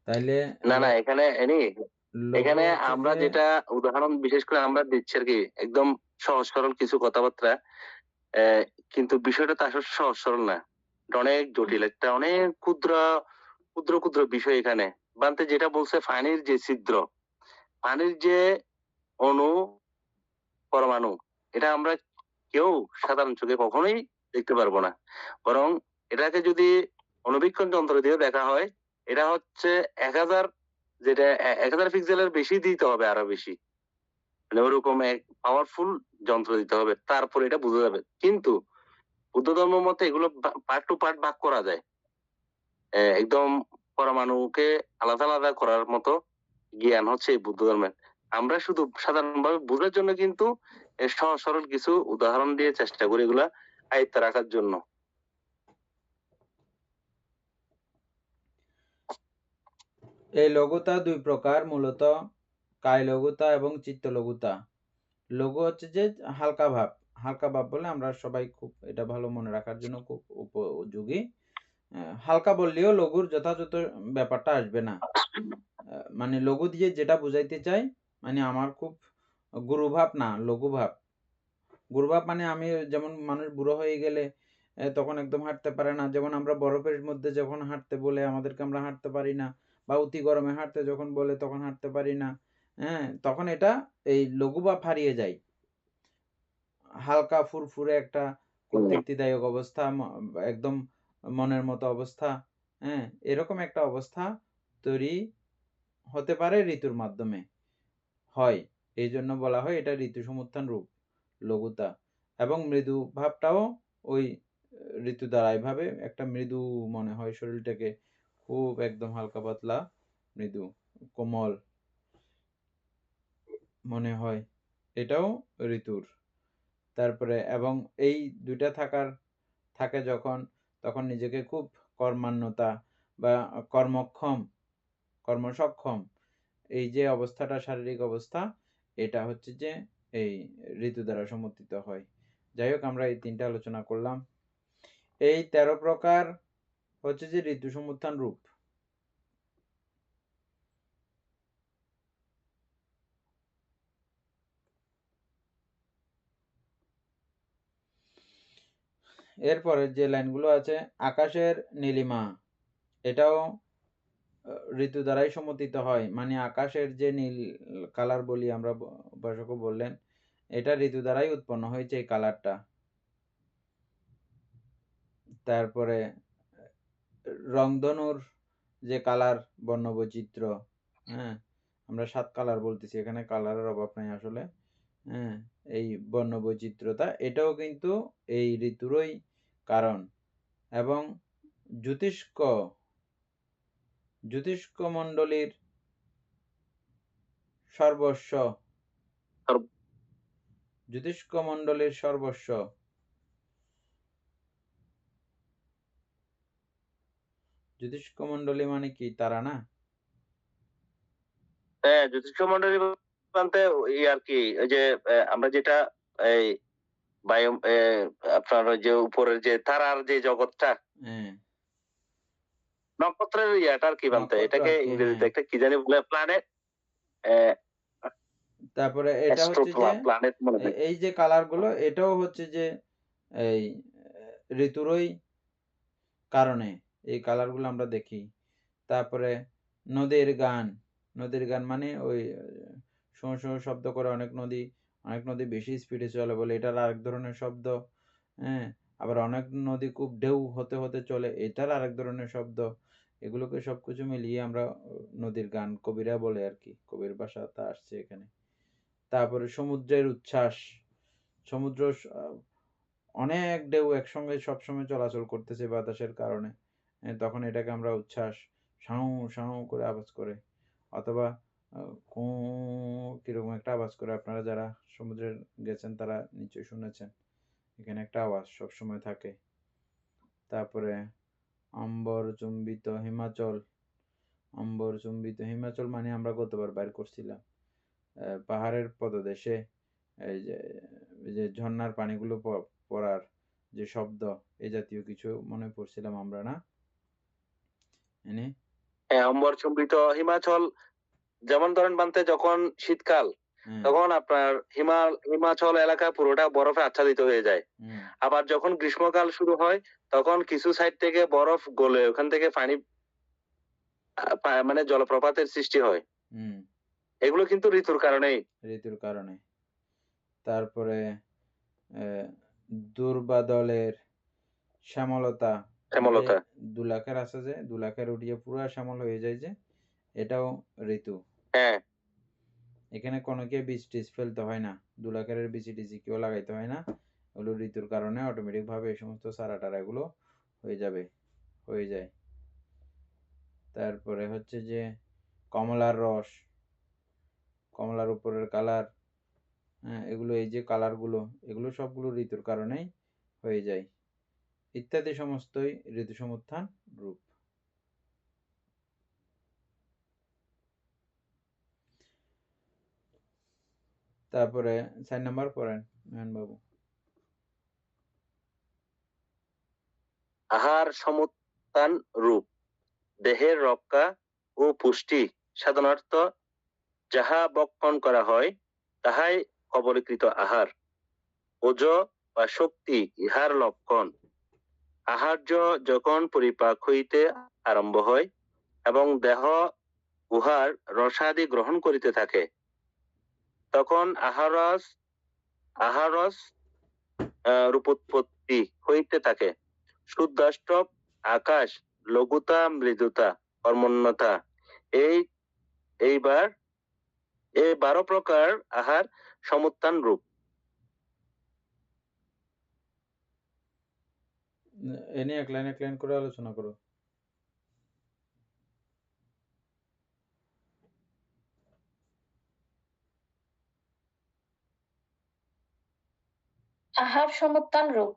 তাইলে না না, এখানে লঘু এখানে হচ্ছে আমরা যে যেটা উদাহরণ বিশেষ করে আমরা দিচ্ছি আর কি, একদম সহজ সরল কিছু কথাবার্তা। আহ, কিন্তু বিষয়টা তো আসলে সহজ সরল না, এটা অনেক জটিল, একটা অনেক ক্ষুদ্র ক্ষুদ্র ক্ষুদ্র বিষয় এখানে। বান্তে যেটা বলছে পানির যে ছিদ্র, পানির যে অণু, পরমাণু, এটা আমরা কেউ সাধারণ চোখে কখনোই দেখতে পারবো না। বরং এটাকে যদি অণুবীক্ষণ যন্ত্র দিয়ে দেখা হয়, এটা হচ্ছে 1000, যেটা 1000 পিক্সেলের বেশি দিতে হবে, আরো বেশি, মানে ওরকম এক পাওয়ারফুল যন্ত্র দিতে হবে, তারপর এটা বোঝা যাবে। কিন্তু বুদ্ধ ধর্ম মতে এগুলো পার্ট টু পার্ট ভাগ করা যায়। একদম পরমাণুকে আলাদা আলাদা করার মতো জ্ঞান হচ্ছে এই বুদ্ধ ধর্মের। আমরা শুধু সাধারণভাবে বোঝার জন্য কিন্তু সহজ সরল কিছু উদাহরণ দিয়ে চেষ্টা করি এগুলা আয়ত্তে রাখার জন্য। এই লঘুতা দুই প্রকার, মূলত কায় লঘুতা এবং চিত্ত লঘুতা। লঘু হচ্ছে যে হালকা ভাব। হালকা ভাব বলে আমরা সবাই খুব এটা ভালো মনে রাখার জন্য খুব উপযোগী। হালকা বললেও লঘুর যথাযথ ব্যাপারটা আসবে না। মানে লঘু দিয়ে যেটা বুঝাইতে চাই, মানে আমার খুব গুরুভাব না, লঘুভাব। গুরুভাব মানে আমি যেমন মানুষ বুড়ো হয়ে গেলে তখন একদম হাঁটতে পারে না, যেমন আমরা বরফের মধ্যে যখন হাঁটতে বলে আমাদেরকে আমরা হাঁটতে পারি না, বা অতি গরমে হাঁটতে যখন বলে তখন হাঁটতে পারি না। হ্যাঁ, তখন এটা এই লঘুভাব হারিয়ে যায়। হালকা ফুরফুরে একটা খুব তৃপ্তিদায়ক অবস্থা, একদম মনের মতো অবস্থা, হ্যাঁ, এরকম একটা অবস্থা তৈরি হতে পারে ঋতুর মাধ্যমে হয়। এই জন্য বলা হয় এটা ঋতু সমুত্থান রূপ, লঘুতা। এবং মৃদু ভাবটাও ওই ঋতু দ্বারা এভাবে একটা মৃদু মনে হয়, শরীরটাকে খুব একদম হালকা পাতলা মৃদু কোমল মনে হয়, এটাও ঋতুর। তারপরে এবং এই দুইটা থাকে যখন, তখন নিজেকে খুব কর্মান্যতা বা কর্মক্ষম, কর্মসক্ষম, এই যে অবস্থাটা, শারীরিক অবস্থা, এটা হচ্ছে যে এই ঋতু দ্বারা সমর্থিত হয়। যাই হোক, আমরা এই তিনটা আলোচনা করলাম। এই 13 প্রকার হচ্ছে যে ঋতু সমুত্থান রূপ। এরপরে যে লাইনগুলো আছে, আকাশের নীলিমা, এটাও ঋতু দ্বারাই সমর্থিত হয়। মানে আকাশের যে নীল কালার বলি আমরা, উপাসকও বললেন, এটা ঋতু দ্বারাই উৎপন্ন হয়েছে এই কালারটা। তারপরে রংধনুর যে কালার, বর্ণবৈচিত্র্য, হ্যাঁ, আমরা 7 কালার বলতেছি, এখানে কালারের অভাব নাই আসলে। হ্যাঁ, এই বর্ণবৈচিত্র্যতা, এটাও কিন্তু এই ঋতুরই কারণ। এবং জ্যোতিষ্ক মণ্ডলীর সর্বস্ব, জ্যোতিষ্ক মণ্ডলীর সর্বস্ব, জ্যোতিষ্ক মণ্ডলী মানে কি, তারা না? হ্যাঁ, জ্যোতিষ মন্ডলী বলতে এই আর কি, ওই যে আমরা যেটা এই বায়ু আপনার ওই যে উপরের যে তারার যে জগৎটা, হ্যাঁ, নক্ষত্রের ইয়াটা আর কি বলতে, নক্ষত্র এটাকে আর কি, ইংরেজিতে হ্যাঁ। একটা কি জানি বলে, প্ল্যানেট, তারপরে এটা অ্যাস্ট্রো হচ্ছে যে প্ল্যানেট মনে হয়। এই যে কালার গুলো, এটাও হচ্ছে যে এই ঋতুরই কারণে এই কালার গুলো আমরা দেখি। তারপরে নদীর গান, নদীর গান মানে ওই শোঁ শোঁ শব্দ করে অনেক নদী বেশি স্পিডে চলে বলে এটার আরেক ধরনের শব্দ। হ্যাঁ, আবার অনেক নদী খুব ঢেউ হতে হতে চলে, এটার আরেক ধরনের শব্দ। এগুলোকে সবকিছু মিলিয়ে আমরা নদীর গান কবিরা বলে আর কি, কবির ভাষাটা আসছে এখানে। তারপরে সমুদ্রের উচ্ছ্বাস, সমুদ্র অনেক ঢেউ একসঙ্গে সবসময় চলাচল করতেছে বাতাসের কারণে, তখন এটাকে আমরা উচ্ছ্বাস, সাউ সাউ করে আওয়াজ করে, অথবা কু কিরকম একটা আওয়াজ করে, আপনারা যারা সমুদ্রে গেছেন তারা নিশ্চয়ই শুনেছেন, এখানে একটা আওয়াজ সবসময় থাকে। তারপরে অম্বর চুম্বিত হিমাচল, অম্বর চুম্বিত হিমাচল মানে আমরা গতবার বাইর করছিলাম পাহাড়ের পদদেশে এই যে ঝর্ণার পানিগুলো পড়ার যে শব্দ, এই জাতীয় কিছু মনে পড়ছিলাম আমরা, না এনে? হ্যাঁ, অম্বরচুম্বিত হিমাচল, যেমন ধরেন বানতে যখন শীতকাল, হ্যাঁ, তখন আপনার হিমাচল এলাকা পুরোটা বরফে আচ্ছাদিত হয়ে যায়। হুম, আবার যখন গ্রীষ্মকাল শুরু হয়, তখন কিছু সাইড থেকে বরফ গলে ওখান থেকে পানি মানে জলপ্রপাতের সৃষ্টি হয়। হুম, এগুলো কিন্তু ঋতুর কারণেই। ঋতুর কারণে। তারপরে দুর্বাদলের শ্যামলতা, এই যে শ্যামলতা। দুলাখের আছে যে দুলাখের উঠিয়ে পুরা শ্যামল হয়ে যায় যে, এটাও ঋতু। হ্যাঁ, এখানে কোনো কে বীজ টিজ ফেলতে হয় না, দুলাখের বিচি টিচি কেউ লাগাইতে হয় না, ওগুলো ঋতুর কারণে অটোমেটিক ভাবে এই সমস্ত সারা টারা এগুলো হয়ে যায়। তারপরে হচ্ছে যে কমলার রস, কমলার উপরের কালার, হ্যাঁ, এগুলো এই যে কালারগুলো, এগুলো সবগুলো ঋতুর কারণেই হয়ে যায়, ইত্যাদি সমস্তই ঋতু সমুত্থান রূপ। তারপরে 4 নাম্বার পড়েন নয়ন বাবু। আহার সমুত্থান রূপ, দেহের রক্ষা ও পুষ্টি সাধনার্থ যাহা বক্ষণ করা হয়, তাহাই কবলীকৃত আহার। ওজ বা শক্তি ইহার লক্ষণ। আহার্য যখন পরিপাক হইতে আরম্ভ হয় এবং দেহ উহার রসাদি গ্রহণ করিতে থাকে, তখন আহারস রূপোৎপত্তি হইতে থাকে। শুদ্ধাষ্টক আকাশ, লঘুতা, মৃদুতা, কর্মণ্যতা, এই এইবার এই 12 প্রকার আহার সমুত্থান রূপ। এ নিয়ে এক লাইন করে আলোচনা করো। আহার সমুত্থান রূপ,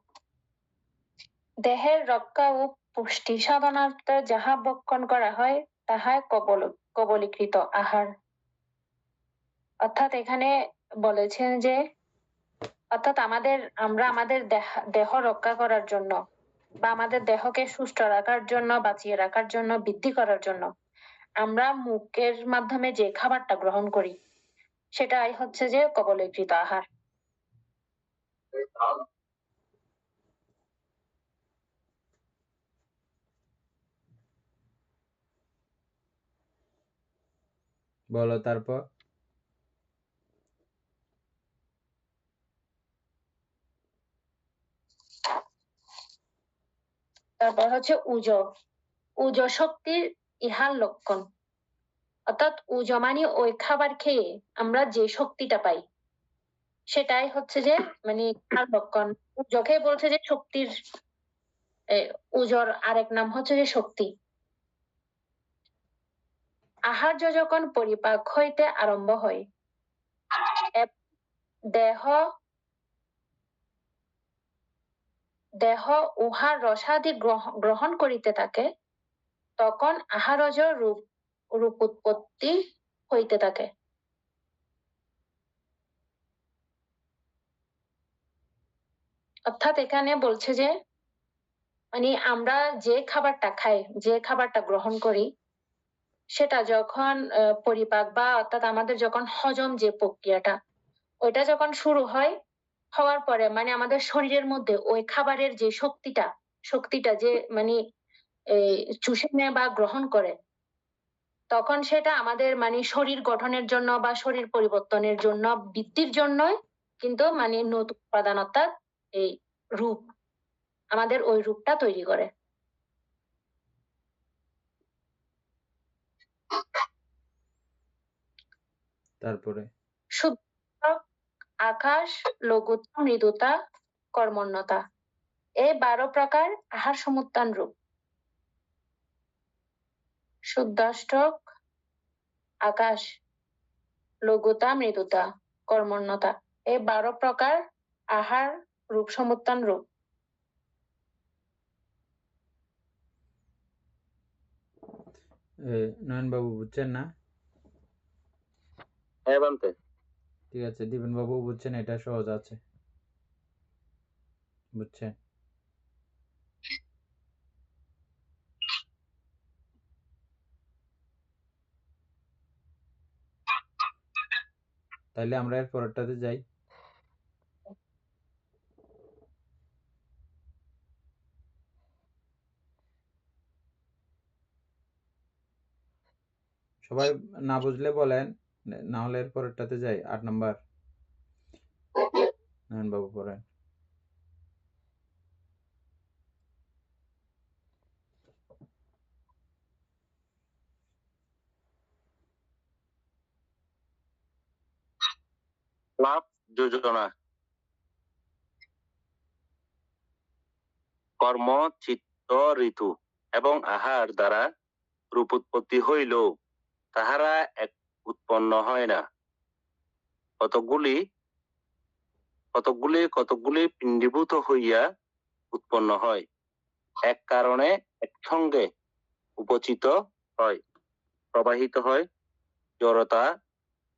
দেহের রক্ষা ও পুষ্টি সাধনার্থে যাহা ভক্ষণ করা হয় তাহাই কবলীকৃত আহার। অর্থাৎ এখানে বলেছেন যে, অর্থাৎ আমরা আমাদের দেহ রক্ষা করার জন্য বা আমাদের দেহকে সুস্থ রাখার জন্য, বাঁচিয়ে রাখার জন্য, বৃদ্ধি করার জন্য আমরা মুখের মাধ্যমে যে খাবারটা গ্রহণ করি সেটাই হচ্ছে যে কবলীকৃত আহার। বলো তারপর। তারপর হচ্ছে উজ শক্তির ইহার লক্ষণ। অর্থাৎ উজ মানে ওই খাবার খেয়ে আমরা যে শক্তিটা পাই সেটাই হচ্ছে যে মানে ইহার লক্ষণ। উজকে বলছে যে শক্তির, উজর আরেক নাম হচ্ছে যে শক্তি। আহার্য যখন পরিপাক হইতে আরম্ভ হয়, দেহ দেহ উহার রসাদি গ্রহণ করিতে থাকে, তখন আহারজ রূপ উৎপত্তি হইতে থাকে। অর্থাৎ এখানে বলছে যে মানে আমরা যে খাবারটা খাই, যে খাবারটা গ্রহণ করি, সেটা যখন পরিপাক বা অর্থাৎ আমাদের যখন হজম যে প্রক্রিয়াটা, ওইটা যখন শুরু হয়, হওয়ার পরে মানে আমাদের শরীরের মধ্যে ওই খাবারের যে শক্তিটা যে মানে এই চুষে নেয় বা গ্রহণ করে, তখন সেটা আমাদের মানে শরীর গঠনের জন্য বা শরীর পরিবর্তনের জন্য, বৃদ্ধির জন্যই কিন্তু মানে নতুন উপাদান অর্থাৎ এই রূপ, আমাদের ওই রূপটা তৈরি করে। তারপরে শুদ্ধ, আকাশ, লঘুতা, মৃদুতা, কর্মণ্যতা, এই 12 প্রকার আহার সমুত্থান রূপ। শুদ্ধাষ্টক, আকাশ, লঘুতা, মৃদুতা, কর্মণ্যতা, এই 12 প্রকার আহার রূপ সমুত্থান রূপ। নয়ন বাবু বুঝছেন না? হ্যাঁ বান্তে। ঠিক আছে, দীপেন বাবু বুঝছেন, এটা সহজ আছে, বুঝছেন? তাইলে আমরা এর পরেরটাতে যাই। সবাই না বুঝলে বলেন, না হলে এর পরেরটাতে যাই। 8 নাম্বার নয়ন বাবু পড়েন। লাভ যোজনা, কর্ম, চিত্ত, ঋতু এবং আহার দ্বারা রূপ উৎপত্তি হইল, তাহারা এক উৎপন্ন হয় না। কতকগুলি কতকগুলি পিণ্ডীভূত হইয়া উৎপন্ন হয়, এক কারণে একসঙ্গে উপচিত হয়, প্রবাহিত হয়, জড়তা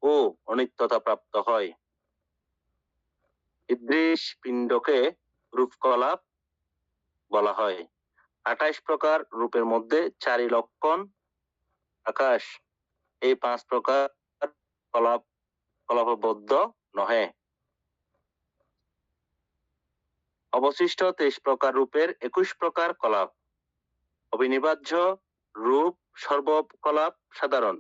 ও অনিত্যতা প্রাপ্ত হয়। ইদৃশ পিণ্ডকে রূপকলাপ বলা হয়। 28 প্রকার রূপের মধ্যে 4 লক্ষণ আকাশ, এই 5 প্রকার কলাপবদ্ধ নহে। অবশিষ্ট 23 প্রকার রূপের 21 প্রকার কলাপ। অবিনিবার্য রূপ সর্বকলাপ সাধারণ।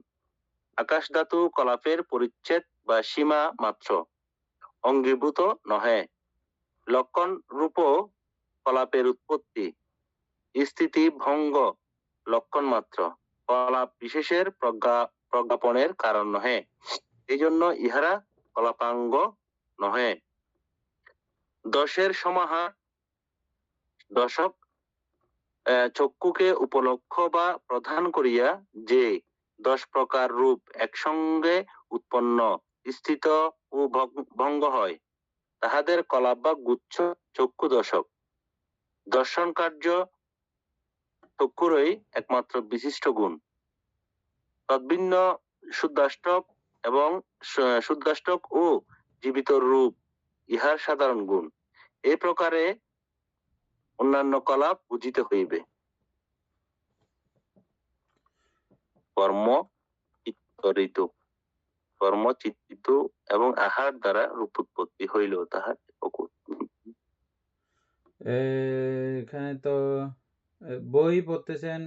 আকাশ ধাতু কলাপের পরিচ্ছেদ বা সীমা মাত্র, অঙ্গীভূত নহে। লক্ষণ রূপ কলাপের উৎপত্তি, স্থিতি, ভঙ্গ লক্ষণ মাত্র, কলাপ বিশেষের প্রজ্ঞাপনের কারণ নহে, এই জন্য ইহারা কলাপাঙ্গ নহে। দশের সমাহার, দশক চক্ষুকে উপলক্ষ বা প্রধান করিয়া যে 10 প্রকার রূপ একসঙ্গে উৎপন্ন, স্থিত ও ভঙ্গ হয়, তাহাদের কলাপ বা গুচ্ছ চক্ষু দশক। দর্শন কার্য চক্ষুরই একমাত্র বিশিষ্ট গুণ। তদ্ভিন্ন শুদ্ধাষ্টক এবং শুদ্ধাষ্টক ও জীবিত রূপ ইহার সাধারণ গুণ। এই প্রকারে অন্যান্য কলাপ বুঝিতে হইবে। কর্ম, চিত্ত, ঋতু, কর্ম, চিত্ত এবং আহার দ্বারা রূপ উৎপত্তি হইল, তাহার এখানে তো বই পড়তেছেন,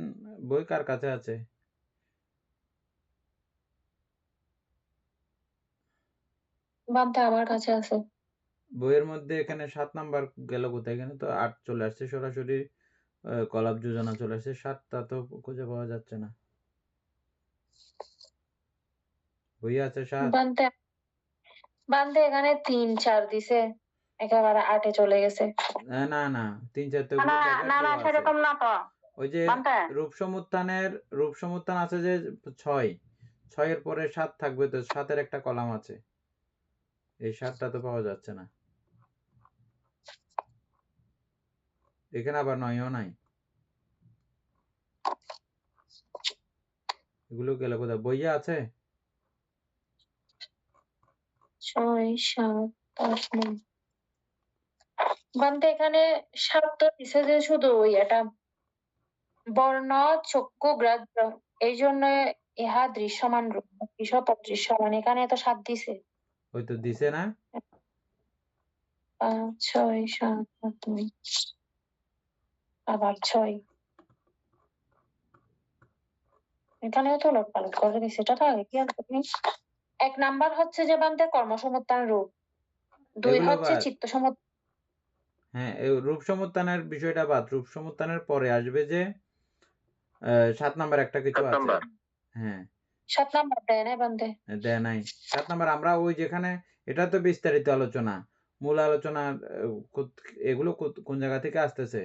বই কার কাছে আছে? বান্তে আমার কাছে আছে। বইয়ের মধ্যে এখানে 7 নাম্বার গেল কোথায়? এখানে তো 8 চলে আসছে, সরাসরি কলাপ যোজনা চলে আসছে, 7টা তো খুঁজে পাওয়া যাচ্ছে না। বই আছে 7? বান্তে এখানে 3, 4 দিছে, একেবারে 8-এ চলে গেছে। না না 3, 4 তো না দেখার না না দেওয়া আছে। সেরকম না তো ওই যে বান্তে। রূপ সমুত্থান আছে যে 6, 6 এর পরে 7 থাকবে, তো 7-এর একটা কলাম আছে, এই 7টা তো পাওয়া যাচ্ছে না। এখানে আবার 9ও নাই। এগুলো গেল কোথায়? বইয়ে আছে? 6, 7, 8, 9। বানতে এখানে শব্দ দিছে যে শুধু ওই এটা বর্ণ চক্ষু গ্রাহ্য এই জন্য ইহা দৃশ্যমান রূপ কিসব অদৃশ্যমান এখানে তো সাত দিছে ওই তো দিছে না? 5 6 7 8 2 আবার 6 এখানেও তো উলট পালট করে দিছে এটা তো আগে কি আর তুমি 1 নাম্বার হচ্ছে যে বানতে কর্মসমুত্থান রূপ 2 এগুলো হচ্ছে বাদ। চিত্ত সমুত্থান হ্যাঁ, এই রূপ সমুত্থানের বিষয়টা বাদ। রূপ সমুত্থানের পরে আসবে যে 7 নাম্বার একটা কিছু 7 আছে। নাম্বার হ্যাঁ, 7 নাম্বার দেয় না বানতে দেয় নাই। 7 নাম্বার আমরা ওই যেখানে এটা তো বিস্তারিত আলোচনা। মূল আলোচনা এগুলো কোন জায়গা থেকে আসতেছে?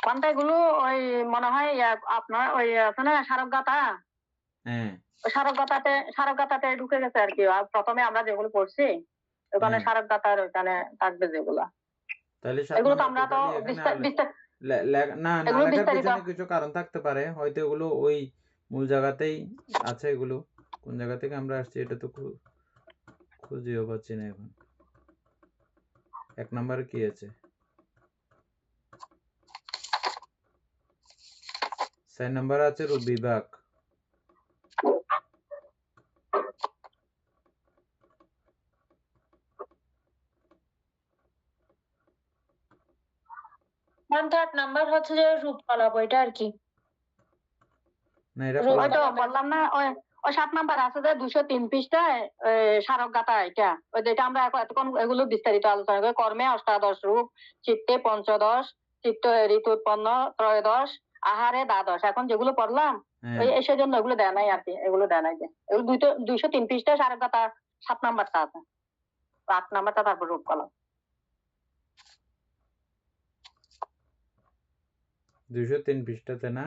কোনটা এগুলো ওই মনে হয় আপনার ওই আছে না স্মারকগাথা, হ্যাঁ, ওই স্মারকগাথাতে ঢুকে গেছে আর কি। আর প্রথমে আমরা যেগুলো পড়ছি ওখানে হ্যাঁ। স্মারকগাথার ওখানে থাকবে যেগুলা। তাহলে 7 এগুলো তো নাম্বার আমরা তো টোটালি এখানে না এগুলো লেখার বিস্তারিত পিছনে কিছু কারণ থাকতে পারে। হয়তো এগুলো ওই মূল জায়গাতেই আছে এগুলো। কোন জায়গা থেকে আমরা আসছি এটা তো খুঁজেও পাচ্ছি না এখন। 1 নাম্বারে কি আছে? 4 নাম্বারে আছে রূপ বিভাগ। বানতে 8 নাম্বার হচ্ছে যে রূপ কলাপ ওইটা আর কি না এটা রূপ ওই তো কলাম। বললাম না ওই ওই 7 নাম্বার আছে যে 203 পৃষ্ঠায় স্মারকগাথা এটা ওই যেটা আমরা এতক্ষণ এগুলো বিস্তারিত আলোচনা করি। কর্মে অষ্টাদশ রূপ, চিত্তে পঞ্চদশ, চিত্ত ঋতু উৎপন্ন ত্রয়োদশ, আহারে দ্বাদশ। এখন যেগুলো পড়লাম হ্যাঁ, ওই সেজন্য এগুলো দেয় নাই আর কি। এগুলো দেয় নাই যে এগুলো 203 পৃষ্ঠায় স্মারকগাথা 7 নাম্বারটা আছে, 8 নাম্বারটা তারপর রূপকলা। 203 পৃষ্ঠাতে না?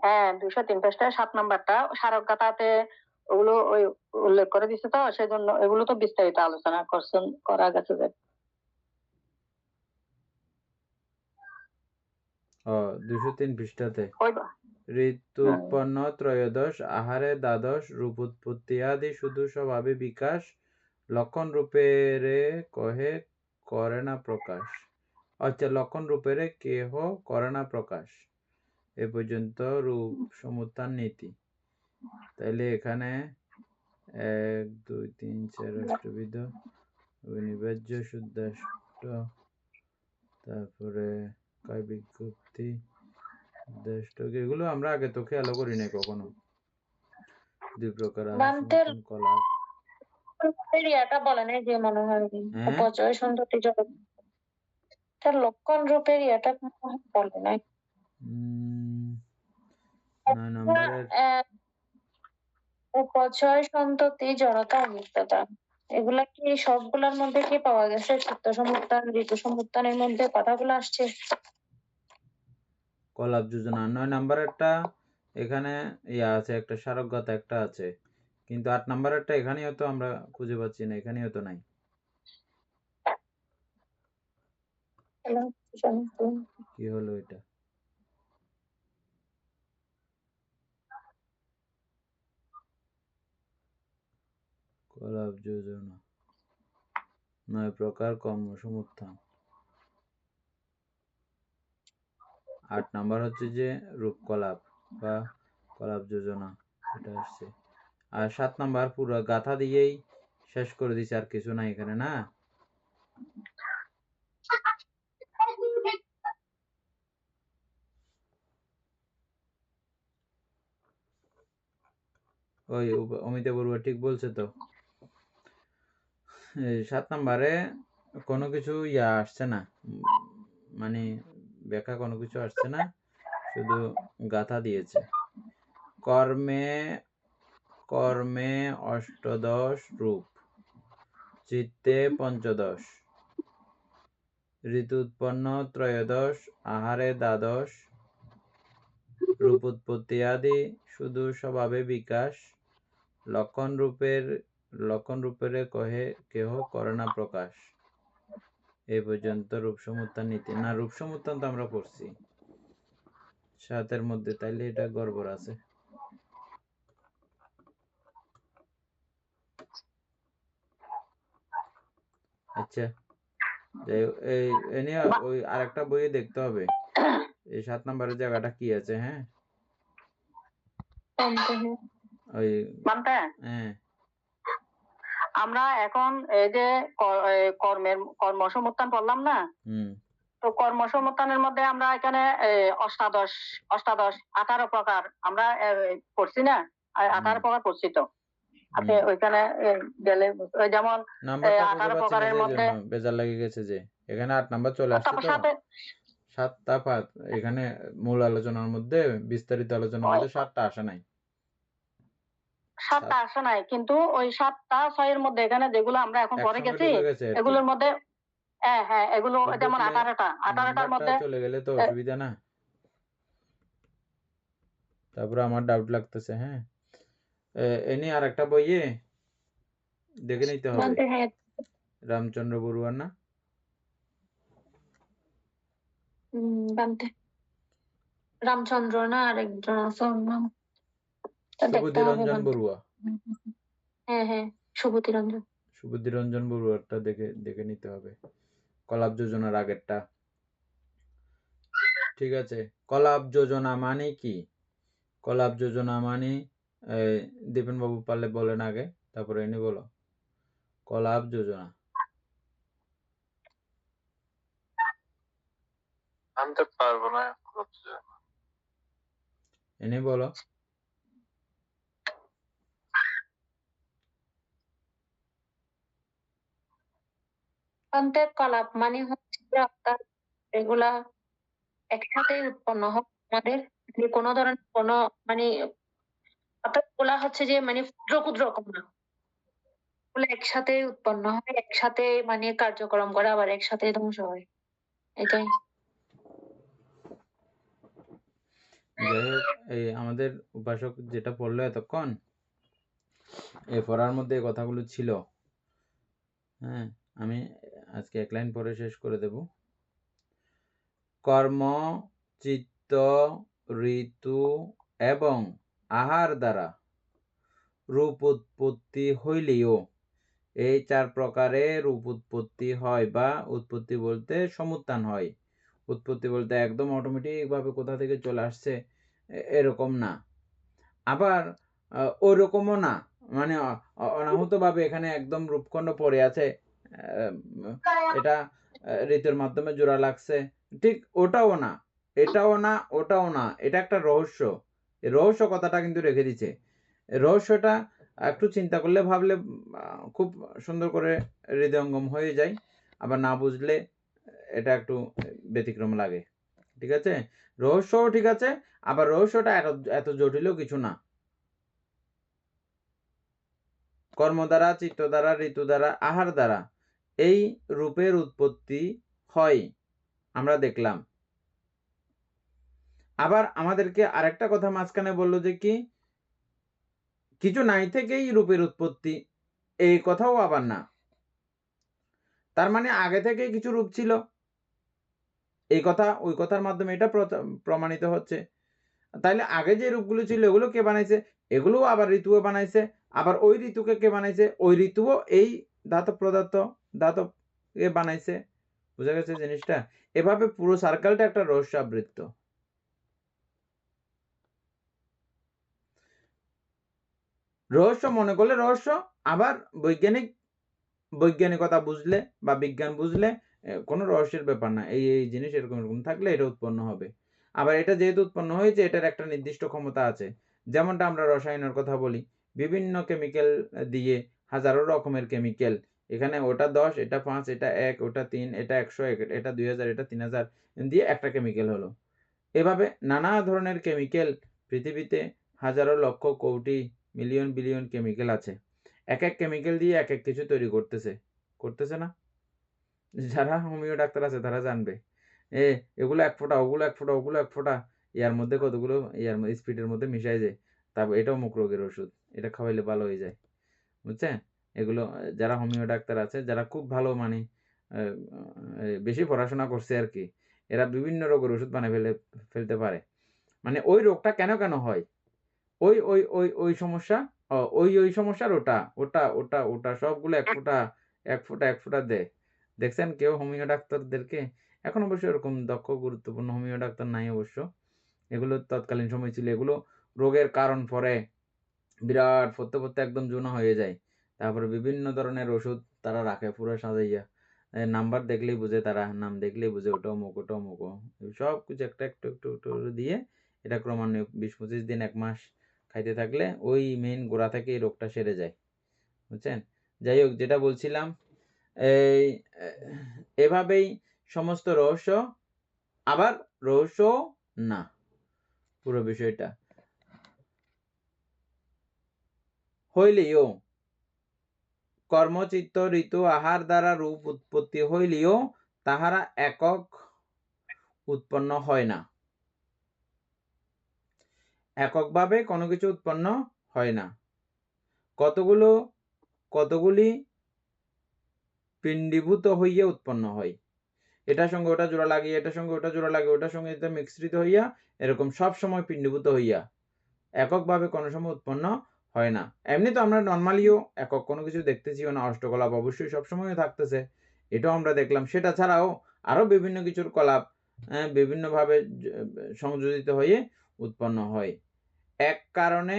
হ্যাঁ 203 পৃষ্ঠায় 7 নাম্বারটা স্মারকগাথাতে ওগুলো ওই উল্লেখ করে দিচ্ছে, তো সেজন্য এগুলো তো বিস্তারিত আলোচনা করা গেছে যে। ও 203 পৃষ্ঠাতে ওই ঋতু উৎপন্ন ত্রয়োদশ, আহারে দ্বাদশ, রূপ উৎপত্তি আদি শুধু স্বভাবে বিকাশ, লক্ষণ রূপেরে কহে করে না প্রকাশ। আচ্ছা, লক্ষণ রূপেরে কেহ করে না প্রকাশ। এ পর্যন্ত রূপ সমুত্থান নীতি। তাইলে এখানে 1 2 3 4 অষ্টবিধ অনিবার্য শুদ্ধাষ্ট, তারপরে কায় বিজ্ঞপ্তি দেষ্টক, এগুলো আমরা আগে তো খেয়ালও করি নাই কখনো। 2 প্রকার বান্তের সমুত্থান কলাপ। ইয়াটা বলে নাই যে মনে হয় হ্যাঁ, অপচয় সন্ততি জগৎ তার লক্ষণ রূপের ইয়াটা মনে হয় বলে নাই 9 নম্বরের উপচয় সন্ততি জড়তা অনিত্যতা এগুলা কি সবগুলোর মধ্যে কি পাওয়া গেছে চিত্ত সমুত্থান ঋতু সমুত্থানের মধ্যে কথাগুলো আসছে কলাপ যোজনা 9 নম্বরেরটা এখানে ইয়া আছে, একটা স্মারকগাথা একটা আছে, কিন্তু 8 নম্বরেরটা এখানেও তো আমরা খুঁজে পাচ্ছি না, এখানেও তো নাই। কি হলো এটা? কলাপ যোজনা 9 প্রকার কর্মসমুত্থান। 8 নাম্বার হচ্ছে যে রূপকলাপ বা কলাপ যোজনা, এটা আসছে। আর 7 নাম্বার পুরো গাথা দিয়েই শেষ করে দিছে, আর কিছু নাই এখানে না। ওই অমিতা বড়ুয়া ঠিক বলছে তো। 7 নাম্বারে কোনো কিছু ইয়া আসছে না, মানে ব্যাখ্যা কোনো কিছু আসছে না, শুধু গাথা দিয়েছে। কর্মে কর্মে অষ্টদশ রূপ, চিত্তে পঞ্চদশ, ঋতু উৎপন্ন ত্রয়োদশ, আহারে দ্বাদশ, রূপ উৎপত্তি আদি শুধু স্বভাবে বিকাশ, লক্ষণ রূপের কহে কেহ করে না প্রকাশ। এই পর্যন্ত রূপ সমুত্থান নীতি। না, রূপ সমুত্থান তো আমরা পড়ছি 7 মধ্যে, তাইলে এটা গড়বড় আছে। আচ্ছা, যাই হোক, এই নিয়ে ওই আরেকটা বইয়ে দেখতে হবে এই 7 নম্বরের জায়গাটা কি আছে। হ্যাঁ, বানতে হ্যাঁ ওই মানতে হ্যাঁ আমরা এখন এই যে কর্মসংস্থান পড়লাম না, হুম তো কর্মসংস্থানের মধ্যে আমরা এখানে অষ্টাদশ অষ্টাদশ 18 প্রকার আমরা পড়ছি না, 18 প্রকার পড়ছি তো। আপনি হুম ওইখানে গেলে ওই যেমন নাম্বারটা খুঁজে 18 পাচ্ছি না প্রকারের যে মধ্যে জন্য বেজার লেগে গেছে যে এখানে 8 নাম্বার চলে আসছে তারপর তো সাথে 7টা 5 এখানে মূল আলোচনার মধ্যে বিস্তারিত আলোচনার মধ্যে 7টা আসে নাই। 7টা আসে নাই, কিন্তু ওই 7টা 6 মধ্যে এখানে যেগুলো আমরা এখন পড়ে একসঙ্গে গেছি ঢুকে গেছে আর কি। এগুলোর মধ্যে হ্যাঁ এগুলো তো যেমন ঢুকলে 18টার নাম্বারটা মধ্যে চলে গেলে তো অসুবিধা না। তারপরে আমার ডাউট লাগতেছে। হ্যাঁ, এনে আর একটা বইয়ে দেখে নিতে হবে বানতে হ্যাঁ রামচন্দ্র বড়ুয়ার না বানতে রামচন্দ্র না আরেকজন আছে ওর নাম দেখতে সুবুদ্ধি হবে রঞ্জন বানতে। বড়ুয়া। হ্যাঁ সুবুতি রঞ্জন। সুবুদ্ধি রঞ্জন বড়ুয়ারটা দেখে নিতে হবে। কলাপ যোজনার আগেরটা। ঠিক আছে, কলাপ যোজনা মানে কি? কলাপ যোজনা মানে দীপেন বাবু পারলে বলেন আগে, তারপরে এনে বলো কলাপ যোজনা। আনতে পারবো না। এনে বলো। বানতে কলাপ মানে হচ্ছে যে আপনার এগুলা একসাথেই উৎপন্ন হয় আমাদের যে কোনো ধরনের কোনো মানে অর্থাৎ ওগুলা হচ্ছে যে মানে ক্ষুদ্র ক্ষুদ্র কণা ওগুলো একসাথে উৎপন্ন হয়, একসাথে মানে কার্যক্রম করে আবার একসাথে ধ্বংস হয়, এটাই। যাই হোক, এই আমাদের উপাসক যেটা পড়লো এতক্ষণ, এই পড়ার মধ্যে এই কথাগুলো ছিল। হ্যাঁ, আমি আজকে এক লাইন পরে শেষ করে দেব। কর্ম, চিত্ত, ঋতু এবং আহার দ্বারা রূপ উৎপত্তি হইলেও এই 4 প্রকারে রূপ উৎপত্তি হয় বা উৎপত্তি বলতে সমুত্থান হয়। উৎপত্তি বলতে একদম অটোমেটিক ভাবে কোথা থেকে চলে আসছে এরকম না, আবার ওরকমও না, মানে অনাহূত ভাবে এখানে একদম রূপখণ্ড পড়ে আছে, এটা ঋতুর মাধ্যমে জোড়া লাগছে, ঠিক ওটাও না, এটাও না, ওটাও না, এটা একটা রহস্য। এই রহস্য কথাটা কিন্তু রেখে দিচ্ছে। রহস্যটা একটু চিন্তা করলে ভাবলে খুব সুন্দর করে হৃদয়ঙ্গম হয়ে যায়, আবার না বুঝলে এটা একটু ব্যতিক্রম লাগে। ঠিক আছে, রহস্যও ঠিক আছে, আবার রহস্যটা এত জটিলও কিছু না। কর্ম দ্বারা, চিত্ত দ্বারা, ঋতু দ্বারা, আহার দ্বারা এই রূপের উৎপত্তি হয়, আমরা দেখলাম। আবার আমাদেরকে আরেকটা কথা মাঝখানে বললো যে কি কিছু নাই থেকেই রূপের উৎপত্তি, এই কথাও আবার না। তার মানে আগে থেকেই কিছু রূপ ছিল, এই কথা ওই কথার মাধ্যমে এটা প্রমাণিত হচ্ছে। তাইলে আগে যে রূপগুলো ছিল এগুলো কে বানাইছে? এগুলোও আবার ঋতুও বানাইছে, আবার ওই ঋতুকে কে বানাইছে? ওই ঋতুও এই ধাতব পদার্থ ধাতব এ বানাইছে। বুঝা গেছে জিনিসটা? এভাবে পুরো সার্কেলটা একটা রহস্য আবৃত্ত। রহস্য মনে করলে রহস্য, আবার বৈজ্ঞানিকতা বুঝলে বা বিজ্ঞান বুঝলে কোনো রহস্যের ব্যাপার না, এই জিনিস এরকম এরকম থাকলে এটা উৎপন্ন হবে। আবার এটা যেহেতু উৎপন্ন হয়েছে এটার একটা নির্দিষ্ট ক্ষমতা আছে, যেমনটা আমরা রসায়নের কথা বলি, বিভিন্ন কেমিক্যাল দিয়ে হাজারো রকমের কেমিক্যাল, এখানে ওটা 10, এটা 5, এটা 1, ওটা 3, এটা 100, এটা 2000, এটা 3000 দিয়ে একটা কেমিক্যাল হলো। এভাবে নানা ধরনের কেমিক্যাল পৃথিবীতে হাজারো lakh crore million billion chemical আছে, এক এক কেমিক্যাল দিয়ে এক এক কিছু তৈরি করতেছে না? যারা হোমিও ডাক্তার আছে তারা জানবে এগুলো 1 ফোঁটা, ওগুলো 1 ফোঁটা, ওগুলো 1 ফোঁটা, ইয়ার মধ্যে কতগুলো ইয়ার স্পিডের মধ্যে মিশাই যায়, তারপর এটাও মুখ রোগের ওষুধ, এটা খাওয়াইলে ভালো হয়ে যায়। বুঝছেন? এগুলো যারা হোমিও ডাক্তার আছে, যারা খুব ভালো মানে বেশি পড়াশোনা করছে আর কি, এরা বিভিন্ন রোগের ওষুধ বানিয়ে ফেলতে পারে। মানে ওই রোগটা কেন হয়, ওই সমস্যা, ওই সমস্যার ওটা সবগুলো 1 ফোঁটা 1 ফোঁটা 1 ফোঁটা দেয়, দেখছেন কেউ হোমিও ডাক্তারদেরকে? এখন অবশ্য এরকম দক্ষ গুরুত্বপূর্ণ হোমিও ডাক্তার নাই অবশ্য। এগুলো তৎকালীন সময় ছিল। এগুলো রোগের কারণ পরে বিরাট পড়তে একদম জুনা হয়ে যায়। তারপরে বিভিন্ন ধরনের ওষুধ তারা রাখে পুরো সাজাইয়া। নাম্বার দেখলেই বুঝে তারা, নাম দেখলেই বুঝে ওটা অমুক, ওটা অমুক। সবকিছু একটু করে দিয়ে এটা ক্রমান্বয়ে ২০-২৫ দিন ১ মাস খাইতে থাকলে ওই মেইন গোড়া থেকে এই রোগটা সেরে যায়। বুঝছেন? যাই হোক, যেটা বলছিলাম এই এভাবেই সমস্ত রহস্য, আবার রহস্যও না পুরো বিষয়টা। হইলেও কর্মচিত্ত ঋতু আহার দ্বারা রূপ উৎপত্তি হইলেও তাহারা একক উৎপন্ন হয় না। এককভাবে কোনো কিছু উৎপন্ন হয় না। কতগুলি পিণ্ডীভূত হইয়া উৎপন্ন হয়। এটার সঙ্গে ওটা জোড়া লাগিয়ে, এটার সঙ্গে ওটা জোড়া লাগিয়ে, ওটার সঙ্গে এটা মিশ্রিত হইয়া এরকম সব সময় পিণ্ডীভূত হইয়া এককভাবে কোনো সময় উৎপন্ন হয় না। এমনি তো আমরা নর্মালিও একক কোনো কিছু দেখতেছিও না। অষ্টকলাপ অবশ্যই সবসময় থাকতেছে, এটাও আমরা দেখলাম। সেটা ছাড়াও আরো বিভিন্ন কিছুর কলাপ বিভিন্নভাবে সংযোজিত হয়ে উৎপন্ন হয়। এক কারণে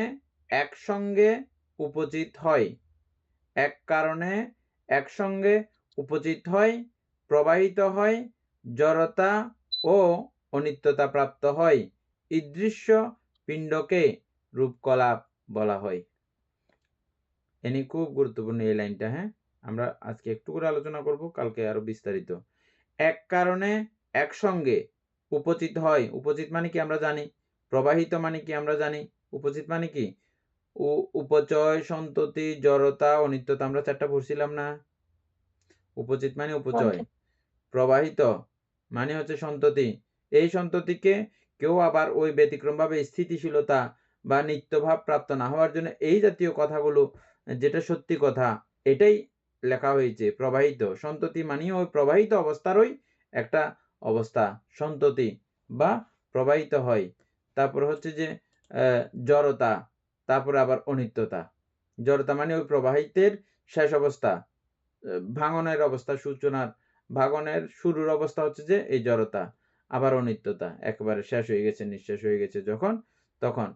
একসঙ্গে উপচিত হয়, এক কারণে একসঙ্গে উপচিত হয়, প্রবাহিত হয়, জড়তা ও অনিত্যতা প্রাপ্ত হয়। ঈদৃশ্য পিণ্ডকে রূপকলাপ বলা হয়। এনি খুব গুরুত্বপূর্ণ এই লাইনটা। হ্যাঁ, আমরা আজকে একটু করে আলোচনা করব, কালকে আরো বিস্তারিত। এক কারণে একসঙ্গে উপচিত হয়। উপচিত মানে কি আমরা জানি, প্রবাহিত মানে কি আমরা জানি, উপচিত মানে কি উপচয়, সন্ততি, জড়তা, অনিত্যতা আমরা 4টা পড়ছিলাম না? উপচিত মানে উপচয়, প্রবাহিত মানে হচ্ছে সন্ততি। এই সন্ততিকে কেউ আবার ওই ব্যতিক্রমভাবে স্থিতিশীলতা বা নিত্যভাব প্রাপ্ত না হওয়ার জন্য এই জাতীয় কথাগুলো, যেটা সত্যি কথা, এটাই লেখা হয়েছে। প্রবাহিত সন্ততি মানে ওই প্রবাহিত অবস্থারই একটা অবস্থা, সন্ততি বা প্রবাহিত হয়। তারপর হচ্ছে যে জড়তা, তারপরে আবার অনিত্যতা। জড়তা মানে ওই প্রবাহিতের শেষ অবস্থা, ভাঙনের অবস্থা, সূচনার ভাঙনের শুরুর অবস্থা হচ্ছে যে এই জড়তা। আবার অনিত্যতা, একেবারে শেষ হয়ে গেছে, নিঃশেষ হয়ে গেছে যখন, তখন।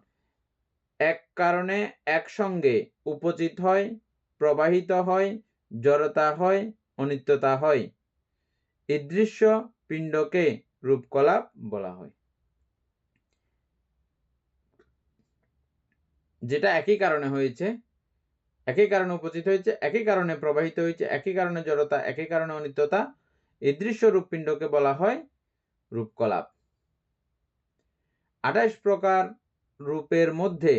এক কারণে একসঙ্গে উপচিত হয়, প্রবাহিত হয়, জড়তা হয়, অনিত্যতা হয়। ঈদৃশ্য পিণ্ডকে রূপকলাপ বলা হয়। যেটা একই কারণে হয়েছে, একই কারণে উপচিত হয়েছে, একই কারণে প্রবাহিত হয়েছে, একই কারণে জড়তা, একই কারণে অনিত্যতা, ঈদৃশ্য রূপপিণ্ডকে বলা হয় রূপকলাপ। 28 প্রকার রূপের মধ্যে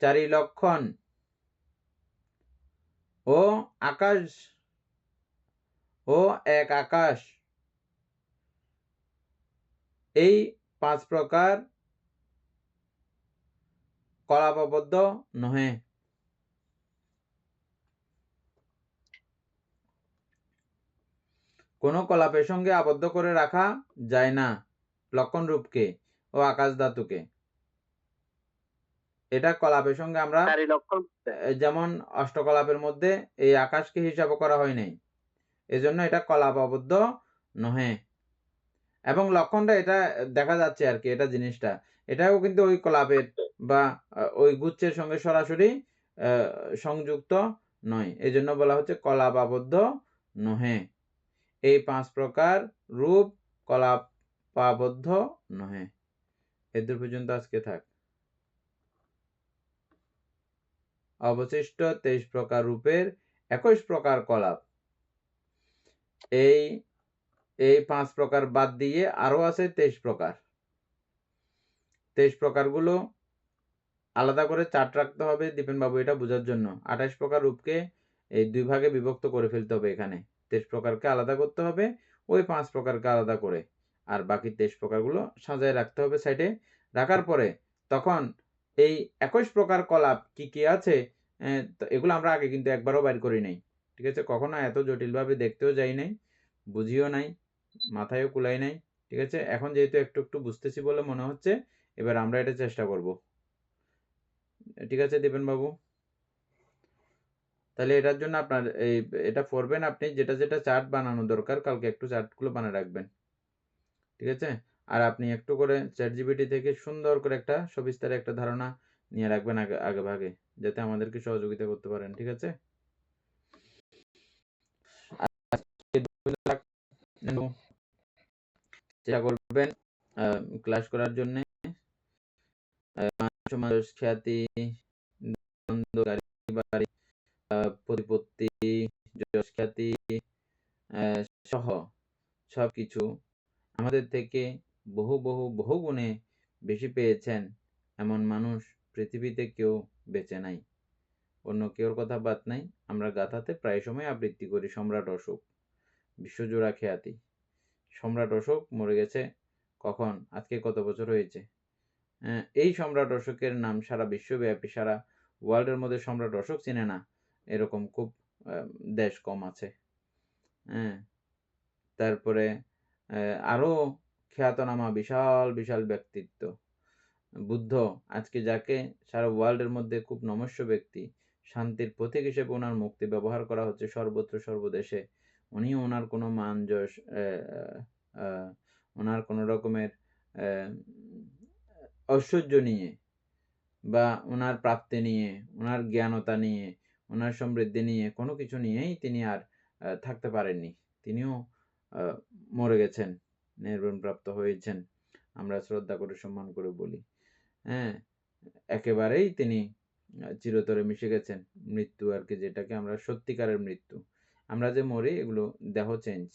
4 লক্ষণ ও আকাশ ও এক আকাশ, এই 5 প্রকার কলাপবদ্ধ নহে। কোনো কলাপের সঙ্গে আবদ্ধ করে রাখা যায় না লক্ষণ রূপকে ও আকাশ ধাতুকে। এটা কলাপের সঙ্গে আমরা যেমন অষ্টকলাপের মধ্যে এই আকাশকে হিসাব করা হয় নাই, এজন্য এটা কলাপ আবদ্ধ নহে। এবং লক্ষণটা এটা দেখা যাচ্ছে আর কি, এটা জিনিসটা এটাও কিন্তু ওই কলাপের বা ওই গুচ্ছের সঙ্গে সরাসরি সংযুক্ত নয়, এজন্য বলা হচ্ছে কলাপ আবদ্ধ নহে। এই 5 প্রকার রূপ কলাপাবদ্ধ নহে। এদূর পর্যন্ত আজকে থাক। অবশিষ্ট 23 প্রকার রূপের 21 প্রকার কলাপ। এই 5 প্রকার বাদ দিয়ে আরো আছে 23 প্রকার। 23 প্রকারগুলো আলাদা করে চার্ট রাখতে হবে দীপেন বাবু, এটা বোঝার জন্য। 28 প্রকার রূপকে এই 2 ভাগে বিভক্ত করে ফেলতে হবে। এখানে 23 প্রকারকে আলাদা করতে হবে, ওই 5 প্রকারকে আলাদা করে, আর বাকি 23 প্রকারগুলো সাজায় রাখতে হবে সাইডে। রাখার পরে তখন এই 21 প্রকার কলাপ কি কি আছে, এগুলো আমরা আগে কিন্তু একবারও বাইর করি নাই, ঠিক আছে? কখনো এত জটিলভাবে দেখতেও যাই নাই, বুঝিও নাই, মাথায়ও কুলাই নাই, ঠিক আছে? এখন যেহেতু একটু একটু বুঝতেছি বলে মনে হচ্ছে, এবার আমরা এটা চেষ্টা করব, ঠিক আছে দীপেন বাবু? তাহলে এটার জন্য আপনার এটা পড়বেন আপনি, যেটা যেটা চার্ট বানানো দরকার কালকে একটু চার্টগুলো বানিয়ে রাখবেন, ঠিক আছে? আর আপনি একটু করে ChatGPT থেকে সুন্দর করে একটা সবিস্তারে একটা ধারণা নিয়ে রাখবেন আগে ভাগে, যাতে আমাদেরকে সহযোগিতা করতে পারেন, ঠিক আছে? আজকে 2 লাখ চেষ্টা করবেন ক্লাস করার জন্য। সমাজ খ্যাতি, দ্বন্দ্ব, গাড়ি বাড়ি, প্রতিপত্তি, যশ খ্যাতি সহ সবকিছু আমাদের থেকে বহু গুণে বেশি পেয়েছেন এমন মানুষ পৃথিবীতে কেউ বেঁচে নাই। অন্য কেউর কথা বাদ নাই, আমরা গাথাতে প্রায় সময় আবৃত্তি করি সম্রাট অশোক, বিশ্বজোড়া খ্যাতি। সম্রাট অশোক মরে গেছে কখন? আজকে কত বছর হয়েছে? এই সম্রাট অশোকের নাম সারা বিশ্বব্যাপী, সারা ওয়ার্ল্ডের মধ্যে সম্রাট অশোক চিনে না এরকম খুব দেশ কম আছে। হ্যাঁ, তারপরে আরো খ্যাতনামা বিশাল ব্যক্তিত্ব বুদ্ধ, আজকে যাকে সারা ওয়ার্ল্ডের মধ্যে খুব নমস্য ব্যক্তি, শান্তির প্রতীক হিসেবে ওনার মুক্তি ব্যবহার করা হচ্ছে সর্বত্র সর্বদেশে। উনি ওনার কোনো মান যশ, ওনার কোনো রকমের ঐশ্বর্য নিয়ে বা ওনার প্রাপ্তি নিয়ে, ওনার জ্ঞানতা নিয়ে, ওনার সমৃদ্ধি নিয়ে কোনো কিছু নিয়েই তিনি আর থাকতে পারেননি। তিনিও মরে গেছেন, নির্বাণপ্রাপ্ত হয়েছেন, আমরা শ্রদ্ধা করে সম্মান করে বলি। হ্যাঁ, একেবারেই তিনি চিরতরে মিশে গেছেন। মৃত্যু আর কি, যেটাকে আমরা সত্যিকারের মৃত্যু, আমরা যে মরি এগুলো দেহ চেঞ্জ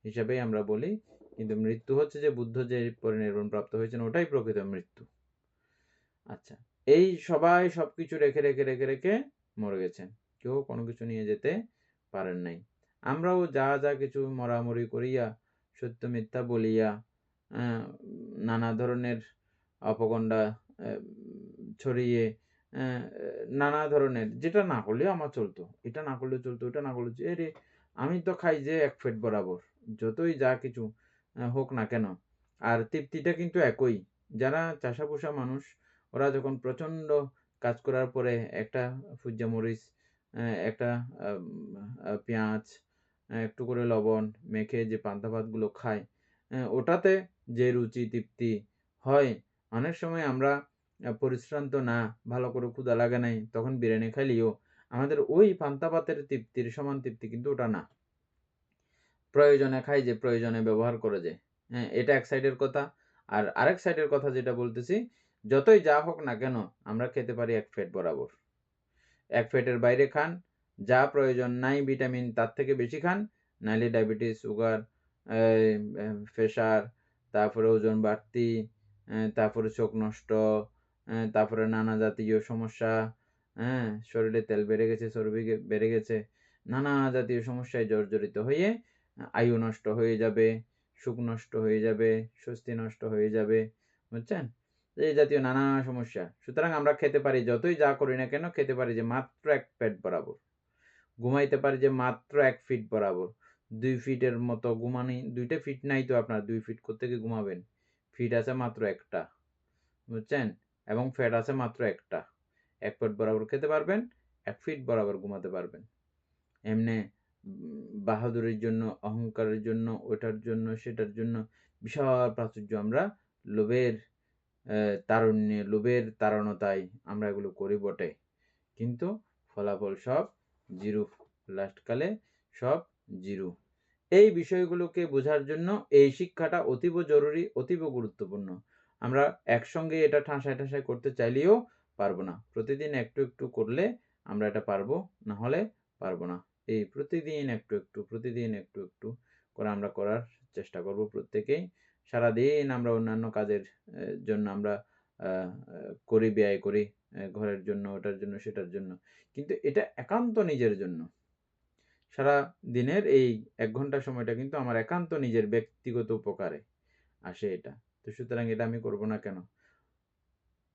হিসাবেই আমরা বলি, কিন্তু মৃত্যু হচ্ছে যে বুদ্ধ যে পরিনির্বাণ প্রাপ্ত হয়েছেন ওটাই প্রকৃত মৃত্যু। আচ্ছা, এই সবাই সবকিছু রেখে রেখে রেখে রেখে মরে গেছেন, কেউ কোনো কিছু নিয়ে যেতে পারেন নাই। আমরাও যা যা কিছু মরামরি করিয়া, সত্য মিথ্যা বলিয়া, নানা ধরনের অপগণ্ডা ছড়িয়ে, নানা ধরনের, যেটা না করলেও আমার চলতো, এটা না করলেও চলতো, ওটা না করলেও এরে আমি তো খাই যে 1 পেট বরাবর, যতই যা কিছু হোক না কেন। আর তৃপ্তিটা কিন্তু একই। যারা চাষাপুষা মানুষ, ওরা যখন প্রচণ্ড কাজ করার পরে একটা ফুজ্জা মরিচ, একটা পেঁয়াজ, একটু করে লবণ মেখে যে পান্তা ভাতগুলো খায়, ওটাতে যে রুচি তৃপ্তি হয়, অনেক সময় আমরা পরিশ্রান্ত না, ভালো করে ক্ষুধা লাগে নাই, তখন বিরিয়ানি খাইলেও আমাদের ওই পান্তা ভাতের তৃপ্তির সমান তৃপ্তি কিন্তু ওটা না। প্রয়োজনে খাই যে, প্রয়োজনে ব্যবহার করে যে, হ্যাঁ, এটা এক সাইডের কথা। আর আরেক সাইডের কথা যেটা বলতেছি, যতই যা হোক না কেন আমরা খেতে পারি 1 পেট বরাবর। 1 পেটের বাইরে খান, যা প্রয়োজন নাই ভিটামিন তার থেকে বেশি খান, নাইলে ডায়াবেটিস, সুগার, প্রেশার, তারপরে ওজন বাড়তি, তারপরে চোখ নষ্ট, তারপরে নানা জাতীয় সমস্যা, শরীরে তেল বেড়ে গেছে, চর্বি বেড়ে গেছে, নানা জাতীয় সমস্যায় জর্জরিত হয়ে আয়ু নষ্ট হয়ে যাবে, সুখ নষ্ট হয়ে যাবে, স্বস্তি নষ্ট হয়ে যাবে, বুঝছেন? এই জাতীয় নানা সমস্যা। সুতরাং আমরা খেতে পারি, যতই যা করি না কেন খেতে পারি যে মাত্র 1 পেট বরাবর, ঘুমাইতে পারি যে মাত্র 1 ফিট বরাবর। 2 ফিটের মতো ঘুমানি, 2টা ফিট নাই তো আপনার, 2 ফিট কোত্থেকে ঘুমাবেন? ফিট আছে মাত্র 1টা, বুঝছেন? এবং ফ্যাট আছে মাত্র 1টা। 1 পেট বরাবর খেতে পারবেন, 1 ফিট বরাবর ঘুমাতে পারবেন। এমনে বাহাদুরির জন্য, অহংকারের জন্য, ওটার জন্য, সেটার জন্য বিশাল প্রাচুর্য আমরা লোভের তারুণ্যে, লোভের তাড়নতায় আমরা এগুলো করি বটে, কিন্তু ফলাফল সব জিরো, লাস্টকালে সব জিরো। এই বিষয়গুলোকে বোঝার জন্য এই শিক্ষাটা অতীব জরুরি, অতীব গুরুত্বপূর্ণ। আমরা একসঙ্গে এটা ঠাসায় করতে চাইলেও পারবো না। প্রতিদিন একটু একটু করলে আমরা এটা পারবো, না হলে পারবো না। এই প্রতিদিন একটু একটু করে আমরা করার চেষ্টা করব প্রত্যেকেই। সারাদিন আমরা অন্যান্য কাজের জন্য আমরা করি, ব্যয় করি, ঘরের জন্য, ওটার জন্য, সেটার জন্য, কিন্তু এটা একান্ত নিজের জন্য। সারা দিনের এই 1 ঘন্টা সময়টা কিন্তু আমার একান্ত নিজের ব্যক্তিগত উপকারে আসে এটা। তো সুতরাং এটা আমি করব না কেন?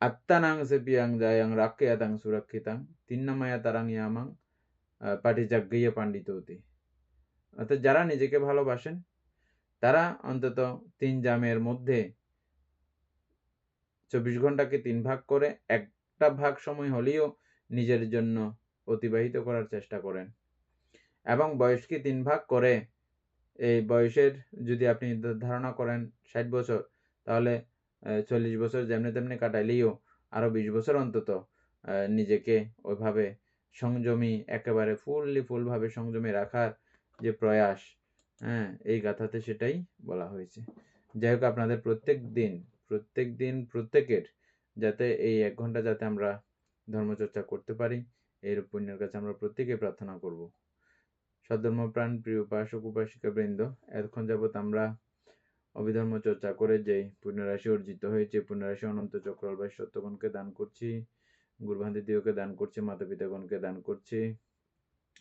আত্মানাং সেপিয়াং জায়াং রাক্কেয়াতাং সুরক্ষিতাং তিন্নামায়া তারাং ইয়ামাং পাটিজাগ্গিয়া পাণ্ডিতৌতি। অর্থাৎ যারা নিজেকে ভালোবাসেন তারা অন্তত 3 জামের মধ্যে 24 ঘন্টাকে 3 ভাগ করে 1টা ভাগ সময় হলেও নিজের জন্য অতিবাহিত করার চেষ্টা করেন এবং বয়সকে 3 ভাগ করে এই বয়সের যদি আপনি ধারণা করেন 60 বছর, তাহলে 40 বছর যেমনি তেমনি কাটাইলেও আরো 20 বছর অন্তত নিজেকে ওইভাবে সংযমী, একেবারে ফুলভাবে সংযমী রাখার যে প্রয়াস, হ্যাঁ, এই গাথাতে সেটাই বলা হয়েছে। যাই হোক, আপনাদের প্রত্যেকের যাতে এই 1 ঘন্টা যাতে আমরা ধর্মচর্চা করতে পারি, এর পুণ্যের কাছে আমরা প্রত্যেকে প্রার্থনা করব। সদ্ধর্মপ্রাণ প্রিয় উপাসক উপাসিকা বৃন্দ, এতক্ষণ যাবৎ আমরা অভিধর্ম চর্চা করে যে পুণ্যরাশি অর্জিত হয়েছে, পুণ্যরাশি অনন্ত চক্রবাস সত্যগণকে দান করছি, গুরুভান্তিদিওকে দান করছি, মাতা পিতাগণকে দান করছি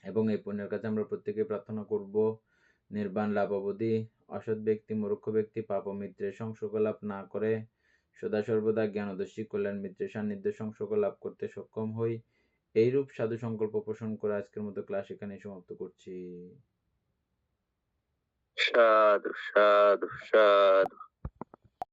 এবং এই পুণ্যের কাছে আমরা প্রত্যেকে প্রার্থনা করব নির্বাণ লাভ অবধি অসৎ ব্যক্তি, মূর্খ ব্যক্তি, পাপ ও মিত্রের সংসর্গ লাভ না করে সদা সর্বদা জ্ঞানদর্শী কল্যাণ মিত্রের সান্নিধ্য সংসর্গ লাভ করতে সক্ষম হই। এইরূপ সাধু সংকল্প পোষণ করে আজকের মতো ক্লাস এখানে সমাপ্ত করছি। সাধু সাধু সাধু।